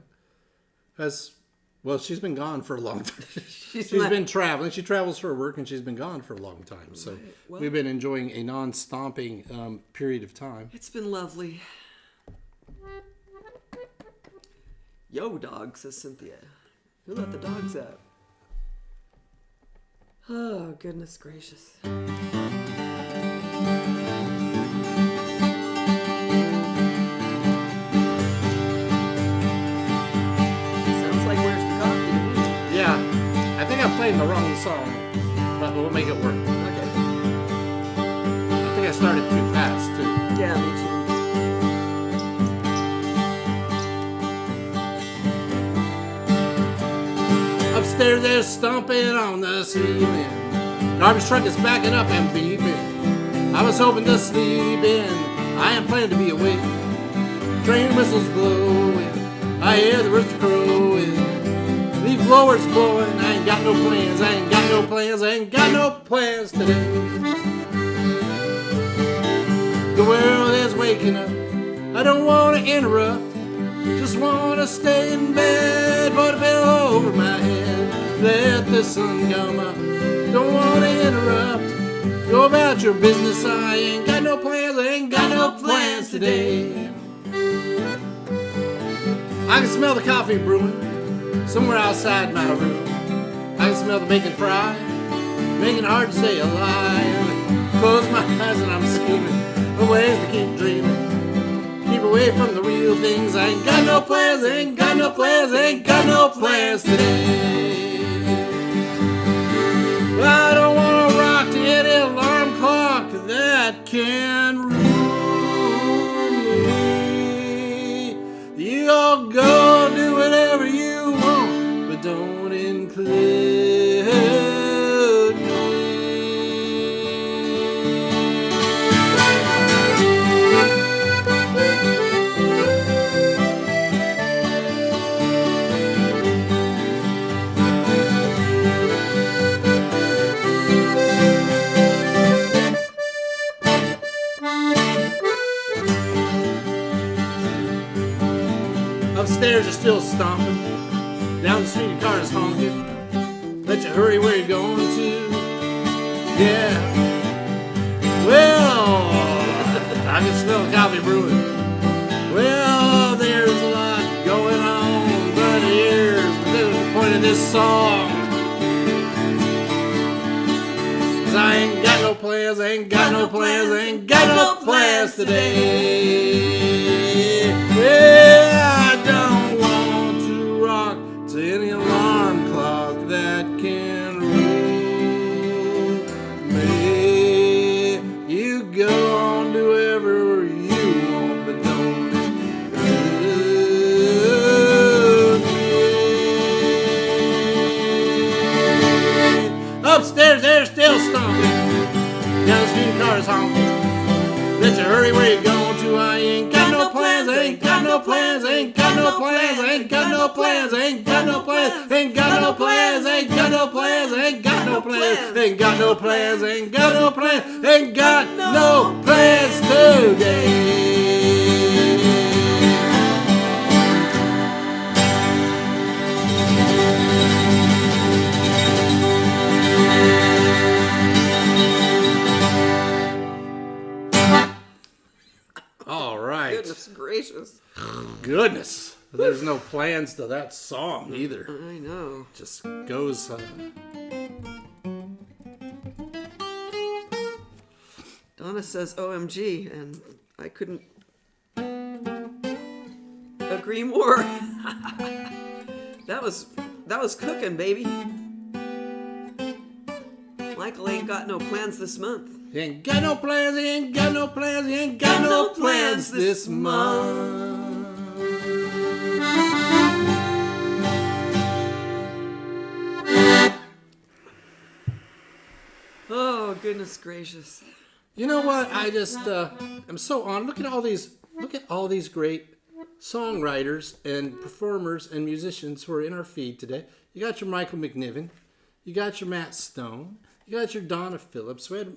she's been gone for a long time. She's been traveling. She travels for work, and she's been gone for a long time. So Well, we've been enjoying a non-stomping period of time. it's been lovely. Yo, dog, says Cynthia. Who let the dogs out? Oh, goodness gracious. Sounds like Where's the Coffee to me. Yeah, I think I'm playing the wrong song, but we'll make it work. Okay. I think I started too fast, too. Yeah, me too. Upstairs they're stomping on the ceiling. Garbage truck is backing up and beeping. I was hoping to sleep in. I am planning to be awake. Train whistles blowing. I hear the rooster crowing. Leaf blowers blowing. I ain't got no plans. I ain't got no plans. I ain't got no plans today. The world is waking up. I don't want to interrupt. Just want to stay in bed. Put a pillow over my head. Let the sun come up. Don't want to interrupt. Go about your business. I ain't got no plans. I ain't got no plans today. I can smell the coffee brewing somewhere outside my room. I can smell the bacon fry, making it hard to stay alive. Close my eyes and I'm scheming for ways to keep dreaming. Keep away from the real things. I ain't got no plans. I ain't got no plans. I ain't got no plans today. I don't want to rock to any alarm clock that can rule me. You all go do whatever you want, but don't include me. Upstairs are still stomping. Down the street, cars honking. Let you hurry where you're going to. Yeah. Well, I can smell coffee brewing. Well, there's a lot going on, but here's the point of this song. 'Cause I ain't got no plans, I ain't got no plans, I ain't got no plans today. Yeah, I don't want to rock to any alarm clock that can rule me. You go on, do whatever you want, but don't include me. Upstairs, they're still stomping. Down the street, cars honking. Let you hurry where you going to. I ain't got no plans, I ain't got no plans, I ain't got no plans, I ain't got no plans, I ain't got no plans, ain't got no plans, ain't got no plans, ain't got no plans, ain't got no plans, ain't got no plans, ain't got no plans today. All right. Goodness gracious. Goodness. There's no plans to that song either. I know. Just goes. Donna says OMG, and I couldn't agree more. That was cooking, baby. Michael ain't got no plans this month. He ain't got no plans, he ain't got no plans, he ain't got no plans this month. Oh, goodness gracious. You know what? I just I'm so on. Look at all these great songwriters and performers and musicians who are in our feed today. You got your Michael McNiven, you got your Matt Stone, you got your Donna Phillips, we had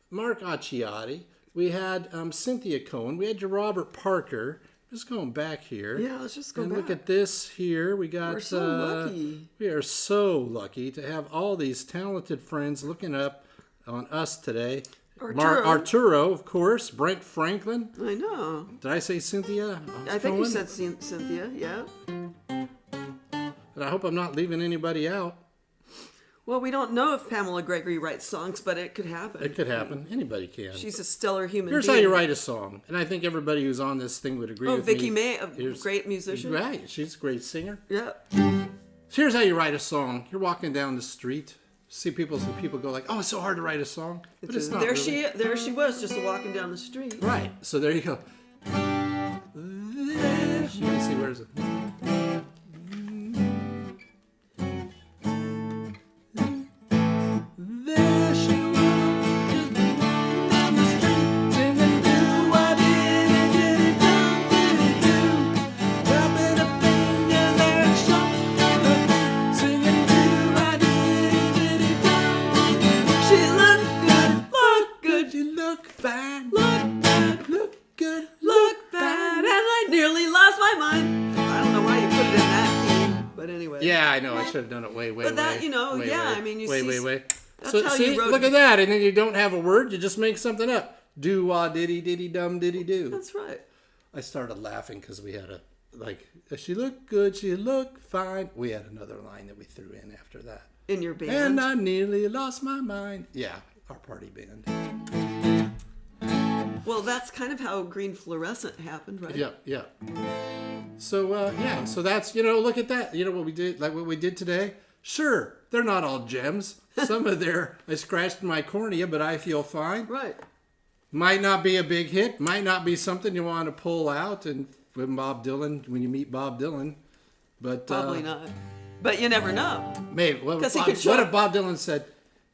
Mark Acciati, we had Cynthia Cohen, we had your Robert Parker. Just going back here. Yeah, let's just go and back. Look at this here. We got. We're so lucky. We are so lucky to have all these talented friends looking up on us today. Arturo, of course. Brent Franklin. I know. Did I say Cynthia? I think you said Cynthia, yeah. But I hope I'm not leaving anybody out. Well, we don't know if Pamela Gregory writes songs, but it could happen. It could happen. Anybody can. She's a stellar human Here's being. how you write a song. And I think everybody who's on this thing would agree with me. Vicki May, a great musician. Right. She's a great singer. Yeah. Here's how you write a song. You're walking down the street. Some people go like, "Oh, it's so hard to write a song," but it's not. There really. she was, just walking down the street. Right. So there you go. There she. Let me see. Where is it? There she was, just down the street, singing, "Do what did it do, rubbing her fingers and showing, singing, "Do what did it do." She looked good, She looked fine, look good, look bad, and I nearly lost my mind. I don't know why you put it in that key, but anyway. Yeah, I know. I should have done it way. But that, way, I mean, you see. That's So how see, you wrote look it. at that, and then you don't have a word. You just make something up. Do wah diddy diddy dum diddy do. That's right. I started laughing because we had she looked good, she looked fine. We had another line that we threw in after that. In your band. And I nearly lost my mind. Yeah, our party band. Well, that's kind of how Green Fluorescent happened, right? Yeah. So so that's look at that. You know what we did, like what we did today. Sure, they're not all gems. Some of I scratched my cornea, but I feel fine. Right. Might not be a big hit. Might not be something you want to pull out and when you meet Bob Dylan, but Probably not. But you never know. Maybe. What if Bob Dylan said,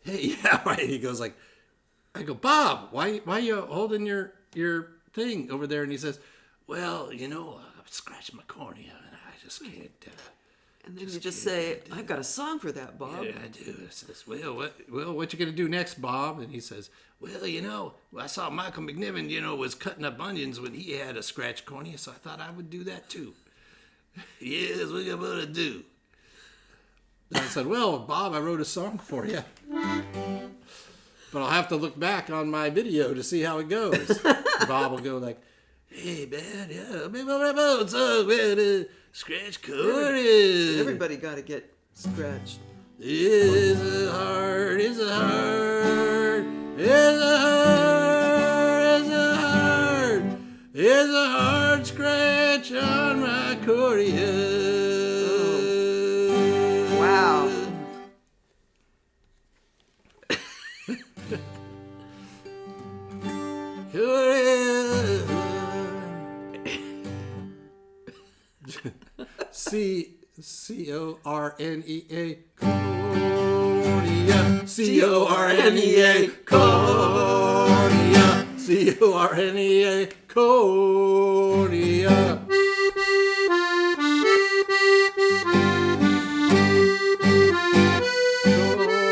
"Hey, yeah," right? He goes like, I go, "Bob, why you holding your thing over there?" And he says, "Well, I scratched my cornea and I just can't." And then you just say, "I've got a song for that, Bob." Yeah, I do. I says, what you gonna do next, Bob? And he says, "Well, I saw Michael McNiven, was cutting up onions when he had a scratched cornea, so I thought I would do that too." Yes, what you gonna do? And I said, well, Bob, I wrote a song for you. But I'll have to look back on my video to see how it goes. Bob will go like, hey, man, yeah, maybe my phone song, man, scratch chorus. Everybody got to get scratched. It's a heart, it's a heart, it's a heart, it's a heart, it's a heart scratch on my accordion. Wow. C-O-R-N-E-A, Cornea. C-O-R-N-E-A, Cornea. C-O-R-N-E-A, Cornea.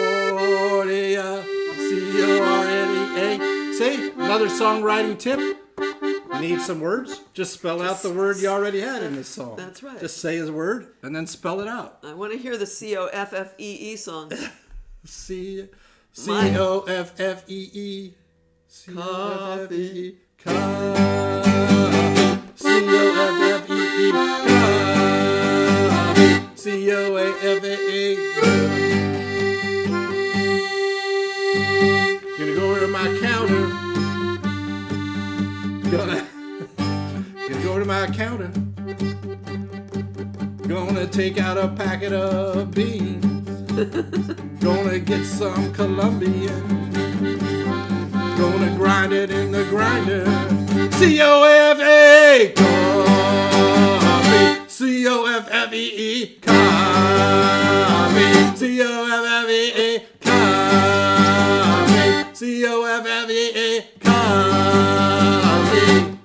Cornea. C-O-R-N-E-A. See, another songwriting tip. You need some words? Just spell out the word you already had in this song. That's right. Just say his word and then spell it out. I want to hear the C-O-F-F-E-E song. C-O-F-F-E-E. Coffee. Coffee. C-O-F-F-E-E. Coffee. C-O-A-F-A-E. Gonna go over to my counter. Gonna go to my counter. Gonna take out a packet of beans. Gonna get some Colombian. Gonna grind it in the grinder. C-O-F-A, coffee. C-O-F-F-E-E, coffee. C-O-F-F-E-E, coffee. C-O-F-F-E-E, coffee.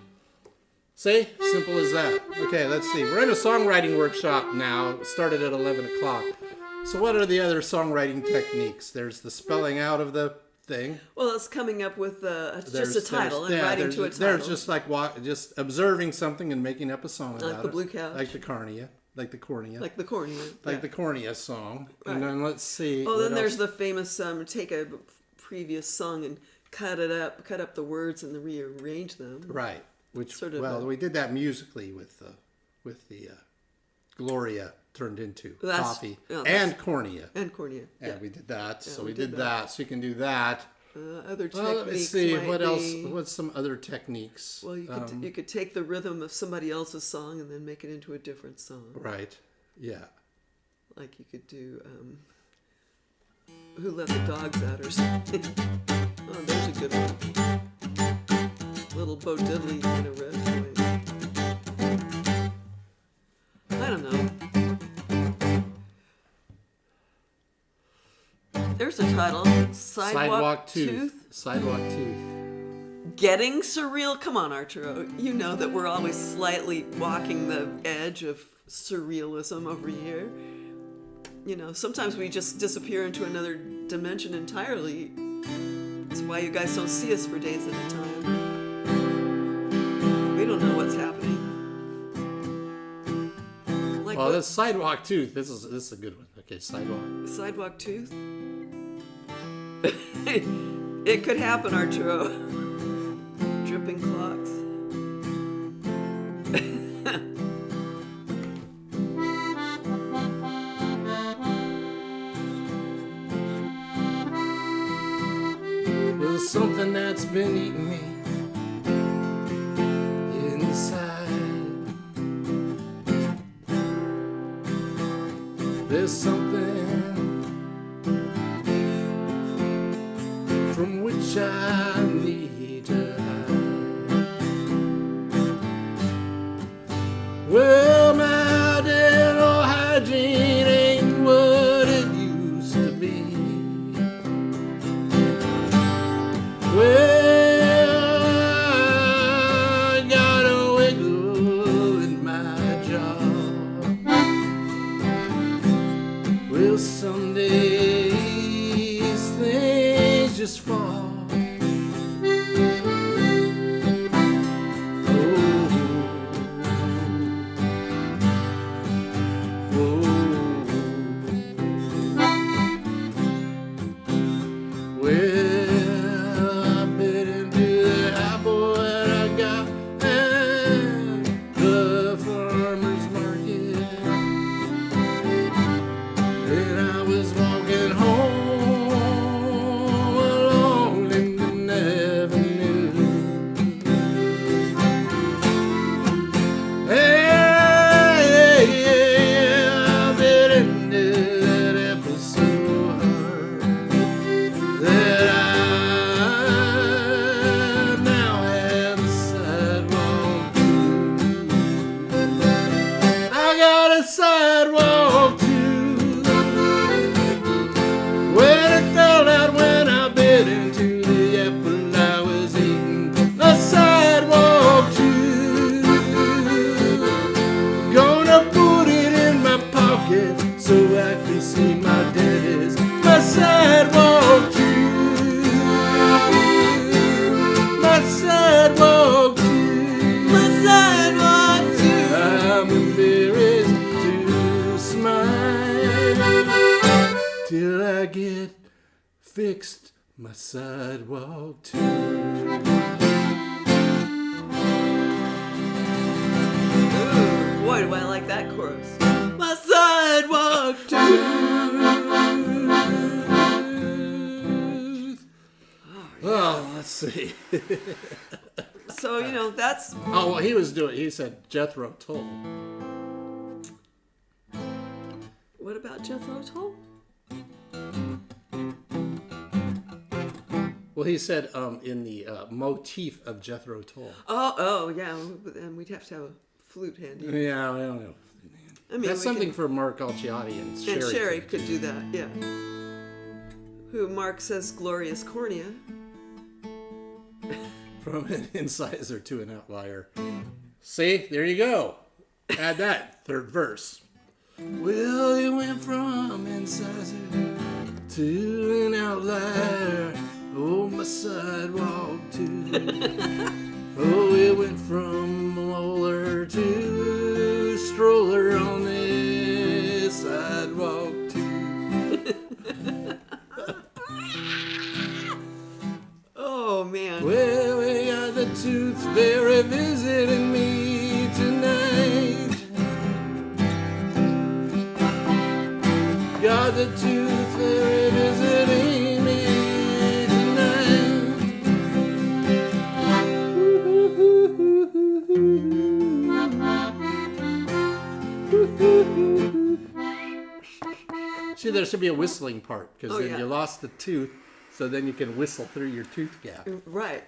See? Simple as that. Okay, let's see. We're in a songwriting workshop now. It started at 11 o'clock. So what are the other songwriting techniques? There's the spelling out of the thing. Well, it's coming up with just a title and writing to a title. There's just like just observing something and making up a song about it. Like the Blue Couch. Like the Cornea. Like the Cornea. Like the Cornea. Like the Cornea song. Right. And then let's see. Oh, then what there's else? the famous previous song and cut up the words and then rearrange them. Right. Which Sort of we did that musically with the Gloria turned into coffee and Cornea. And Cornea. And Yeah. we did that. Yeah, So we we did did that. So you can do that. Other techniques. Well, let's see might what else. be- What's some other techniques? Well, you could take the rhythm of somebody else's song and then make it into a different song. Right. Yeah. Like you could do Who Let the Dogs Out or something. Oh, there's a good one. Little Bo Diddley in a red boy. I don't know. There's a title. Sidewalk Tooth. Sidewalk Tooth. Getting surreal. Come on, Arturo. You know that we're always slightly walking the edge of surrealism over here. You know, sometimes we just disappear into another dimension entirely. That's why you guys don't see us for days at a time. We don't know what's happening. Like Well, this Sidewalk Tooth. This is a good one. Okay, Sidewalk. Sidewalk Tooth. It could happen, Arturo. Dripping clocks. There's something that's been eating me inside. There's something from which I need to hide. Well, my dental hygiene ain't what it used to be. Well, I got a wiggle in my jaw. Well, fixed my sidewalk too. Ooh, boy, do I like that chorus. My sidewalk Well, let's see. So, you know, that's... Oh, well, he said Jethro Tull. What about Jethro Tull? Well, he said in the motif of Jethro Tull. Oh, yeah. And we'd have to have a flute handy. Yeah, I don't know. I mean, That's something for Mark Alciati and Sherry. And Sherry could do that, yeah. Who Mark says glorious cornea. From an incisor to an outlier. See, there you go. Add that third verse. Well, it went from incisor to an outlier. Oh, my sidewalk too. Oh, it went from molar to stroller on this sidewalk too. Oh, man. Well, we got the tooth fairy visiting me tonight. Got the tooth fairy visiting me tonight. See, there should be a whistling part because then you lost the tooth. So then you can whistle through your tooth gap. Right.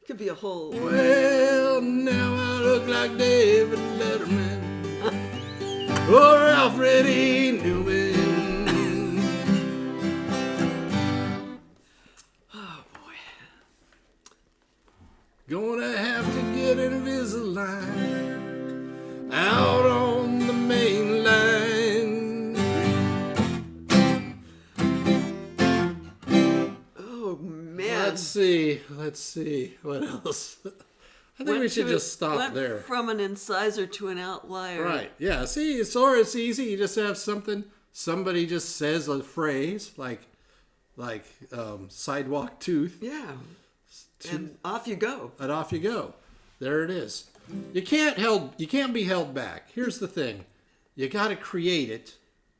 Could be a whole... Well, now I look like David Letterman or Alfred E. Newman. Oh, boy. Gonna have to get Invisalign out on the main line. Let's see. What else? I think we should just stop there. From an incisor to an outlier. Right. Yeah. See, it's easy. You just have something. Somebody just says a phrase like sidewalk tooth. Yeah. And off you go. And off you go. There it is. You can't be held back. Here's the thing. You got to create it.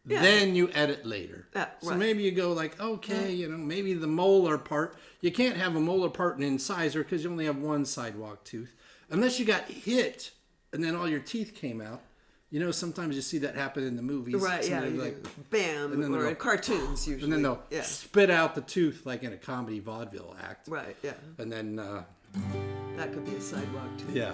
Yeah. Then you edit later. Right. So maybe you go like, okay, maybe the molar part. You can't have a molar part and incisor because you only have one sidewalk tooth. Unless you got hit and then all your teeth came out. Sometimes you see that happen in the movies. Right, somebody yeah. Bam. Or in cartoons usually. And then they'll spit out the tooth like in a comedy vaudeville act. Right, yeah. And then... that could be a sidewalk tooth. Yeah.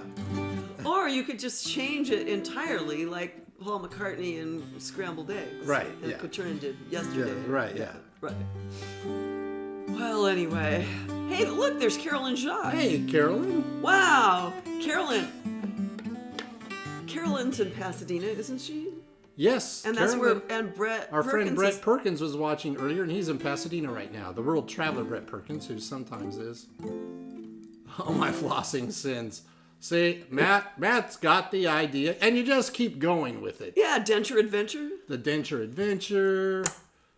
Or you could just change it entirely like Paul McCartney and Scrambled Eggs. Right, and Katrin did yesterday. Yeah, right, yeah. Right. Well, anyway. Hey, look, there's Carolyn Jacques. Hey, Carolyn. Wow. Carolyn's in Pasadena, isn't she? Yes. And that's where Brett our Perkins friend Brett Perkins was watching earlier, and he's in Pasadena right now. The world traveler Brett Perkins, who sometimes is. Oh, my flossing sins. See, Matt's got the idea, and you just keep going with it. Yeah, Denture Adventure. The Denture Adventure.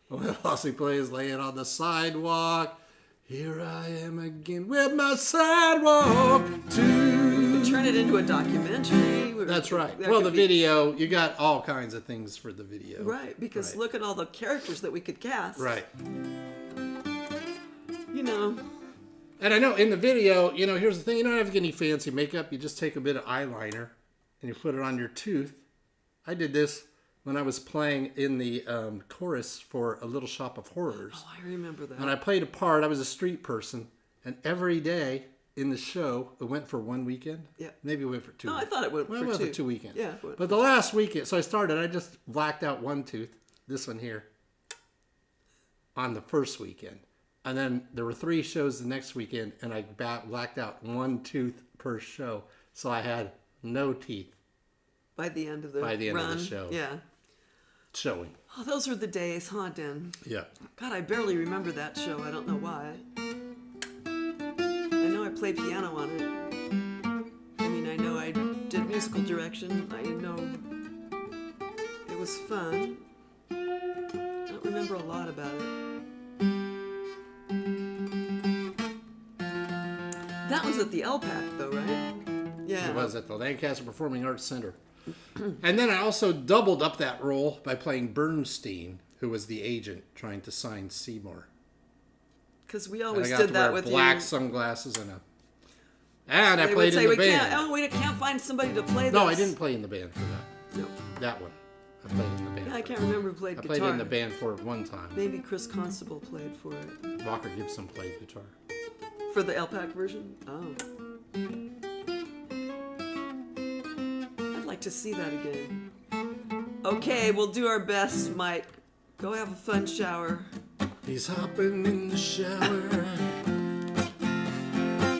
What else he plays? Laying on the sidewalk. Here I am again with my sidewalk too. Turn it into a documentary. That's right. Well, the video, you got all kinds of things for the video. Right, because look at all the characters that we could cast. Right. And I know in the video, here's the thing. You don't have to get any fancy makeup. You just take a bit of eyeliner and you put it on your tooth. I did this when I was playing in the chorus for A Little Shop of Horrors. Oh, I remember that. And I played a part. I was a street person. And every day in the show, it went for one weekend. Yeah. Maybe it went for 2 No, weekends. I thought it went for 2. It went for 2 weekends. Yeah. But the last weekend, so I just blacked out one tooth, this one here, on the first weekend. And then there were 3 shows the next weekend, and I blacked out one tooth per show. So I had no teeth. By the end of the run. Show. Yeah. Showing. Oh, those were the days, huh, Dan? Yeah. God, I barely remember that show. I don't know why. I know I played piano on it. I mean, I know I did musical direction. I know it was fun. I don't remember a lot about it. was at the LPAC, though, right? Yeah. It was at the Lancaster Performing Arts Center. And then I also doubled up that role by playing Bernstein, who was the agent trying to sign Seymour. Because we And always I got did to that wear with black you. sunglasses and I They played would say, in the we band. can't, we can't find somebody to play this. No, I didn't play in the band for that. No. That one. I played in the band. Yeah, I can't remember who played I guitar. played in the band for it one time. Maybe Chris Constable played for it. Walker Gibson played guitar. For the LPAC version? Oh. I'd like to see that again. Okay, we'll do our best, Mike. Go have a fun shower. He's hopping in the shower.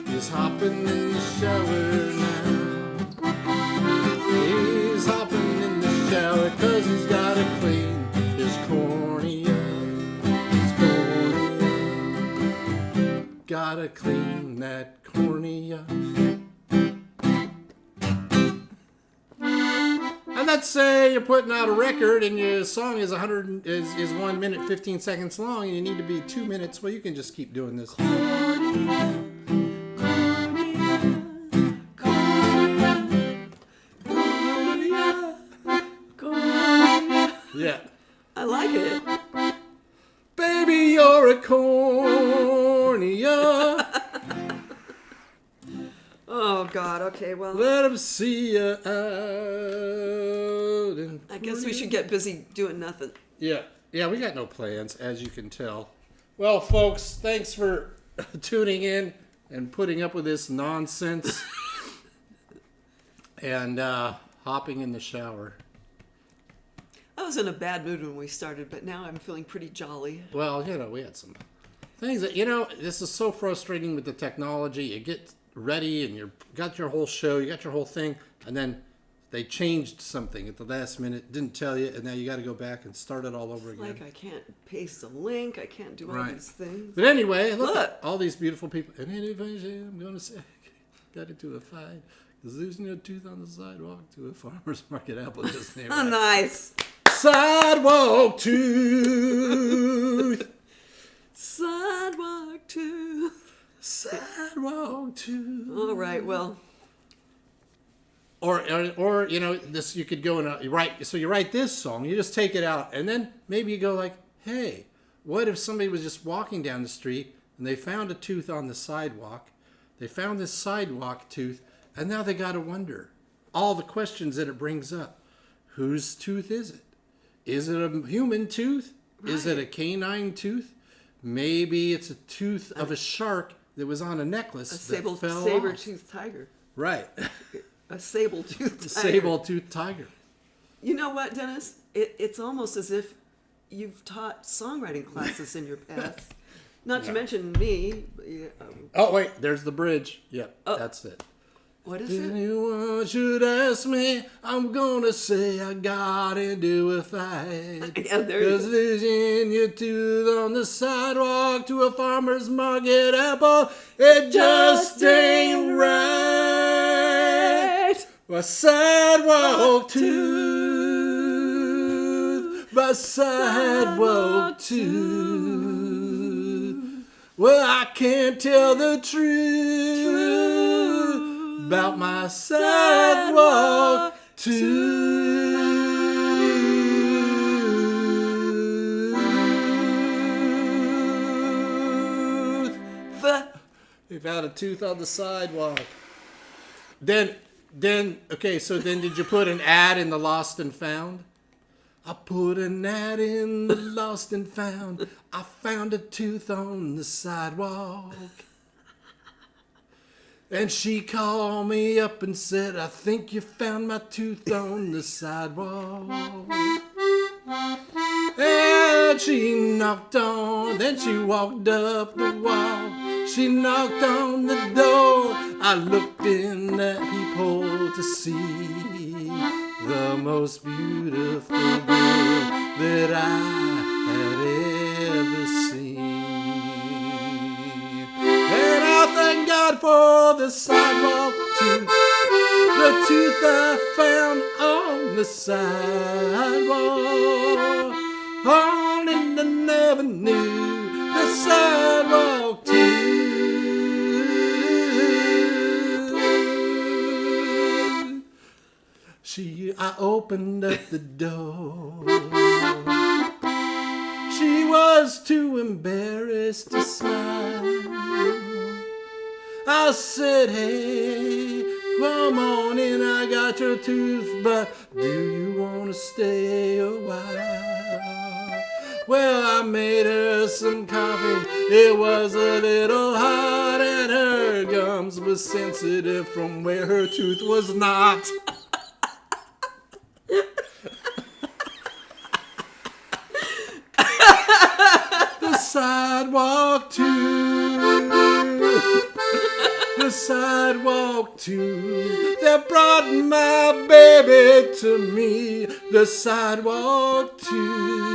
He's hopping in the shower now. He's hopping in the shower 'cause he's gotta clean his cornea. His cornea. Gotta clean that cornea. And let's say you're putting out a record and your song is 1 minute 15 seconds long and you need to be 2 minutes. Well, you can just keep doing this. Yeah. I like it. Baby, you're a cornea. Oh, God. Okay, well, Let him see you out. I guess we should get busy doing nothing. Yeah, we got no plans, as you can tell. Well, folks, thanks for tuning in and putting up with this nonsense and hopping in the shower. I was in a bad mood when we started, but now I'm feeling pretty jolly. Well, we had some things that, this is so frustrating with the technology. You get ready and you got your whole show, you got your whole thing, and then they changed something at the last minute, didn't tell you, and now you got to go back and start it all over again. Like I can't paste a link, I can't do all these things. But anyway, look Look. at all these beautiful people. And anyway, I'm going to say, got into a fight because losing a tooth on the sidewalk to a farmer's market apple just named Oh, nice. sidewalk tooth. Sidewalk too. Sidewalk tooth. All right, well, Or this you could go and write. So you write this song, you just take it out, and then maybe you go like, hey, what if somebody was just walking down the street and they found a tooth on the sidewalk? They found this sidewalk tooth, and now they got to wonder all the questions that it brings up. Whose tooth is it? Is it a human tooth? Right. Is it a canine tooth? Maybe it's a tooth of a shark that was on a necklace that fell off. saber-toothed tiger. Right. A sable-toothed tiger. Sable-toothed tiger. You know what, Dennis? It's almost as if you've taught songwriting classes in your past. Not to mention me. Oh, wait. There's the bridge. Yep. Oh. That's it. What is If it? anyone should ask me, I'm gonna say I got into a fight. Yeah, there you go. 'Cause losing your tooth on the sidewalk to a farmer's market apple, it just ain't right. My sidewalk tooth, my sidewalk tooth. Well, I can't tell the truth about my sidewalk tooth. They found a tooth on the sidewalk. Then, okay, so then did you put an ad in the Lost and Found? I put an ad in the Lost and Found. I found a tooth on the sidewalk. And she called me up and said, I think you found my tooth on the sidewalk. And she knocked on, then she walked up the wall. She knocked on the door. I looked in that peephole to see the most beautiful girl that I had ever seen. And I thank God for the sidewalk tooth, the tooth I found on the sidewalk. On and I never knew the sidewalk tooth. I opened up the door. She was too embarrassed to smile. I said, hey, come on in, I got your tooth, but do you want to stay a while? Well, I made her some coffee, it was a little hot, and her gums were sensitive from where her tooth was not. The sidewalk tooth that brought my baby to me. The sidewalk tooth.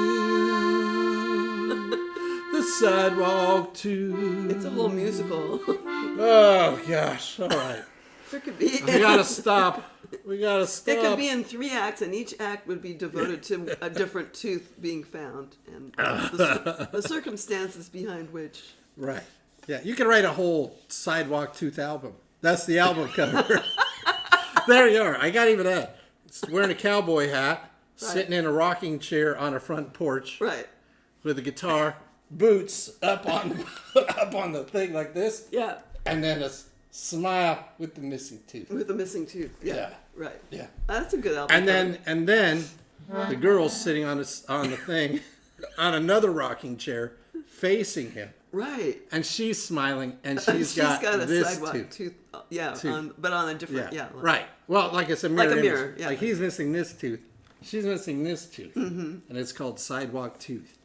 It's a whole musical. Oh gosh! All right, There could be. we gotta stop. It could be in 3 acts, and each act would be devoted to a different tooth being found, and the circumstances behind which. Right. Yeah, you can write a whole Sidewalk Tooth album. That's the album cover. There you are. I got even that. It's wearing a cowboy hat, sitting in a rocking chair on a front porch, Right. with a guitar, boots up on the thing like this, Yeah. and then a smile with the missing tooth. With a missing tooth. Yeah. Yeah. Right. Yeah. That's a good album. And then the girl's sitting on the thing on another rocking chair, facing him. Right. And she's smiling, and she's got a this sidewalk tooth. Yeah, Tooth. but on a different. Yeah. Right. Well, like it's a mirror. Like a image. mirror, yeah. Like he's missing this tooth. She's missing this tooth. Mm-hmm. And it's called Sidewalk Tooth.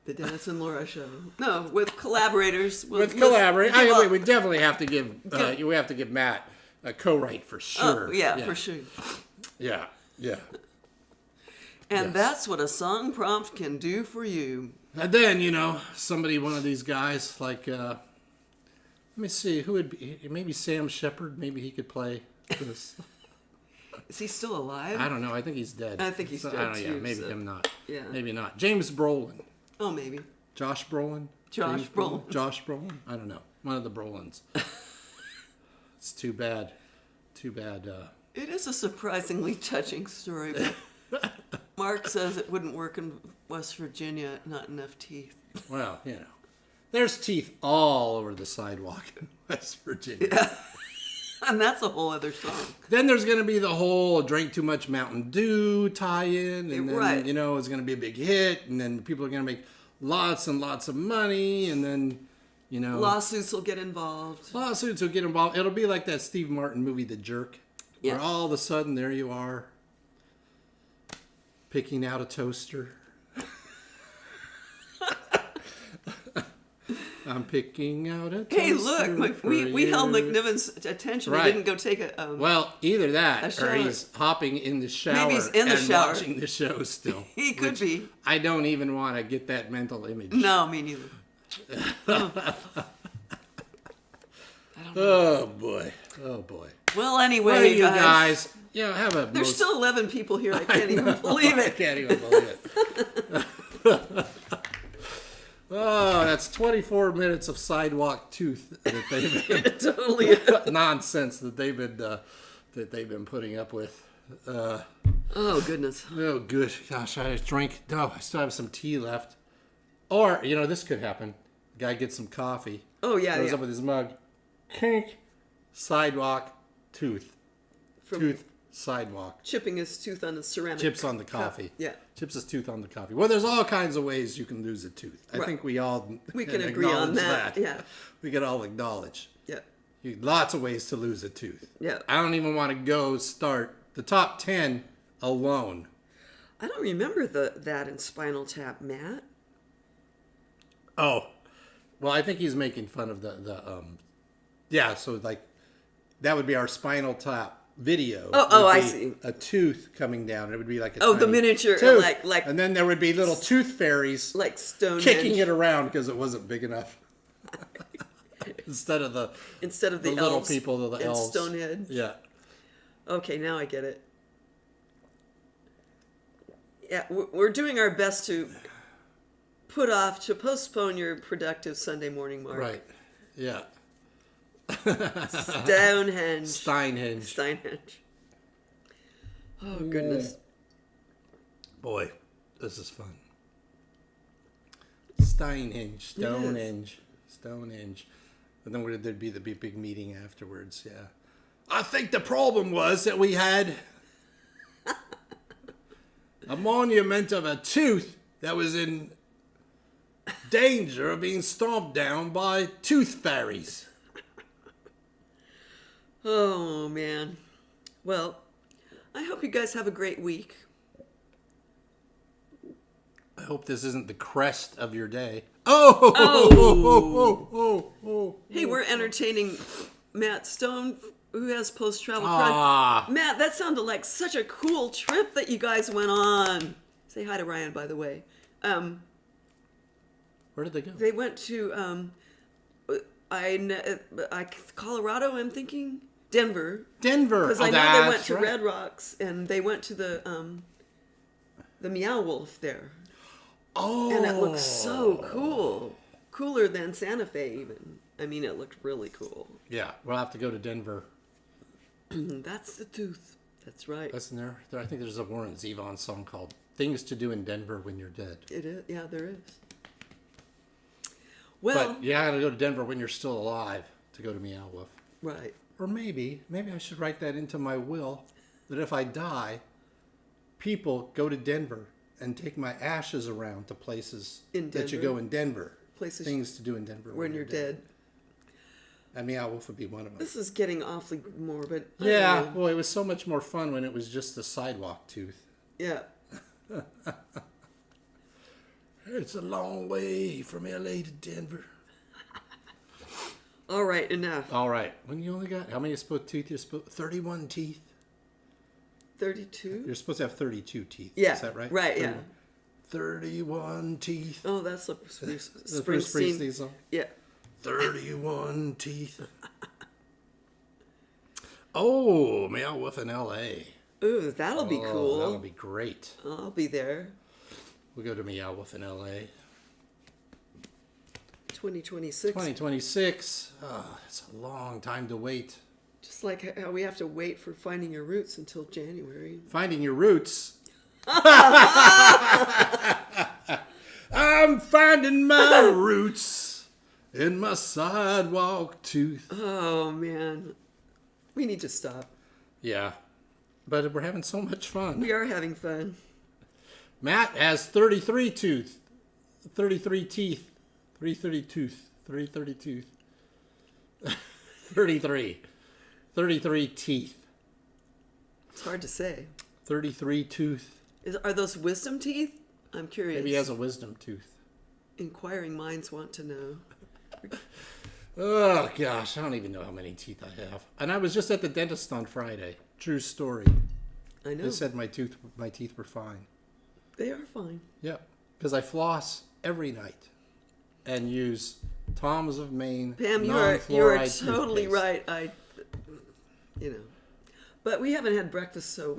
The Dennis and Laura show. No, with collaborators. With collaborators. We definitely have to give. We have to give Matt a co-write for sure. Oh, yeah, for sure. Yeah. Yeah. And that's what a song prompt can do for you. And then, one of these guys, like, let me see, who would be, maybe Sam Shepard, maybe he could play this. Is he still alive? I don't know, I think he's dead. I think he's dead, I don't know, too, yeah, maybe so- him not. Yeah. Maybe not. James Brolin. Oh, maybe. Josh Brolin? Josh James Brolin. Josh Brolin? I don't know. One of the Brolins. It's too bad. Too bad. It is a surprisingly touching story, but Mark says it wouldn't work in West Virginia, not enough teeth. Well, there's teeth all over the sidewalk in West Virginia. Yeah. And that's a whole other song. Then there's going to be the whole drank too much Mountain Dew tie-in, and then, Right. it's going to be a big hit, and then people are going to make lots and lots of money, and then, Lawsuits will get involved. lawsuits will get involved. It'll be like that Steve Martin movie, The Jerk, Yeah. where all of a sudden there you are, picking out a toaster. I'm picking out a toaster. Hey, look, we held McNiven's attention. Right. We didn't go take a... Well, either A that, or shower. he's hopping in the shower Maybe he's in the and shower. watching the show still. He could which be. I don't even want to get that mental image. No, me neither. Oh boy. Oh boy. Well, anyway, Well, you guys, have a. There's still 11 people here. I can't even believe I it. can't even believe it. Oh, that's 24 minutes of sidewalk tooth that they've been Totally. nonsense that they've been putting up with. Oh, goodness. Oh, good. Gosh, I drank. No, I still have some tea left. Or, this could happen. Guy gets some coffee. Oh, yeah, Goes yeah. up with his mug. Kink. Sidewalk. Tooth. From Tooth. Sidewalk. chipping his tooth on the ceramic Chips on the cup. coffee. Yeah. Chips his tooth on the coffee. Well, there's all kinds of ways you can lose a tooth. I Right. think we all We can agree on acknowledge that. Yeah. We can all acknowledge. Yeah. Lots of ways to lose a tooth. Yeah. I don't even want to go start the top 10 alone. I don't remember that in Spinal Tap, Matt. Oh, well, I think he's making fun of yeah. So like, that would be our Spinal Tap video. Oh, Would I be see. A tooth coming down. It would be like a Oh, the tiny miniature, tooth. like and then there would be little tooth fairies like Stonehenge. kicking it around because it wasn't big enough. Instead of the little elves people, the in elves. Stonehenge. Yeah. Okay, now I get it. Yeah, we're doing our best to postpone your productive Sunday morning, Mark. Right. Yeah. Stonehenge. Steinhenge. Stonehenge. Oh, goodness. Boy, this is fun. Stonehenge. And then there'd be the big meeting afterwards, yeah. I think the problem was that we had a monument of a tooth that was in danger of being stomped down by tooth fairies. Oh, man. Well, I hope you guys have a great week. I hope this isn't the crest of your day. Hey, we're entertaining Matt Stone, who has post-travel Ah. crud. Matt, that sounded like such a cool trip that you guys went on. Say hi to Ryan, by the way. Where did they go? They went to Colorado, I'm thinking. Denver. Because I know they went to Red Rocks, and they went to the Meow Wolf there. Oh. And it looks so cool. Cooler than Santa Fe, even. I mean, it looked really cool. Yeah, we'll have to go to Denver. That's the tooth. That's right. Isn't there? I think there's a Warren Zevon song called Things to Do in Denver When You're Dead. It is. Yeah, there is. Well, But you gotta go to Denver when you're still alive to go to Meow Wolf. right. Or maybe I should write that into my will, that if I die, people go to Denver and take my ashes around to places In that you Denver? go in Denver. Places Things to do in Denver when you're dead. And Meow Wolf would be one of them. This is getting awfully morbid. I Yeah, don't know. boy, it was so much more fun when it was just the sidewalk tooth. Yeah. It's a long way from LA to Denver. All right, enough. All right. When you only got, how many teeth? You're supposed 31 teeth. 32? You're supposed to have 32 teeth. Yeah. Is that right? Right, yeah. 31 teeth. Oh, that's a The Springsteen. Springsteen song. Yeah. 31 teeth. Oh, Meow Wolf in LA. Ooh, that'll be cool. That'll be great. I'll be there. We'll go to Meow Wolf in LA. 2026. 2026. Oh, that's a long time to wait. Just like how we have to wait for Finding Your Roots until January. Finding your roots. I'm finding my roots in my sidewalk tooth. Oh, man. We need to stop. Yeah, but we're having so much fun. We are having fun. Matt has 33 teeth. 33 teeth. 330 tooth. 330 tooth. 33. 33 teeth. It's hard to say. 33 tooth. Are those wisdom teeth? I'm curious. Maybe he has a wisdom tooth. Inquiring minds want to know. Oh, gosh. I don't even know how many teeth I have. And I was just at the dentist on Friday. True story. I know. They said my teeth were fine. They are fine. Yep. Because I floss every night and use Tom's of Maine Pam, you non-fluoride are totally toothpaste. right. But we haven't had breakfast, so we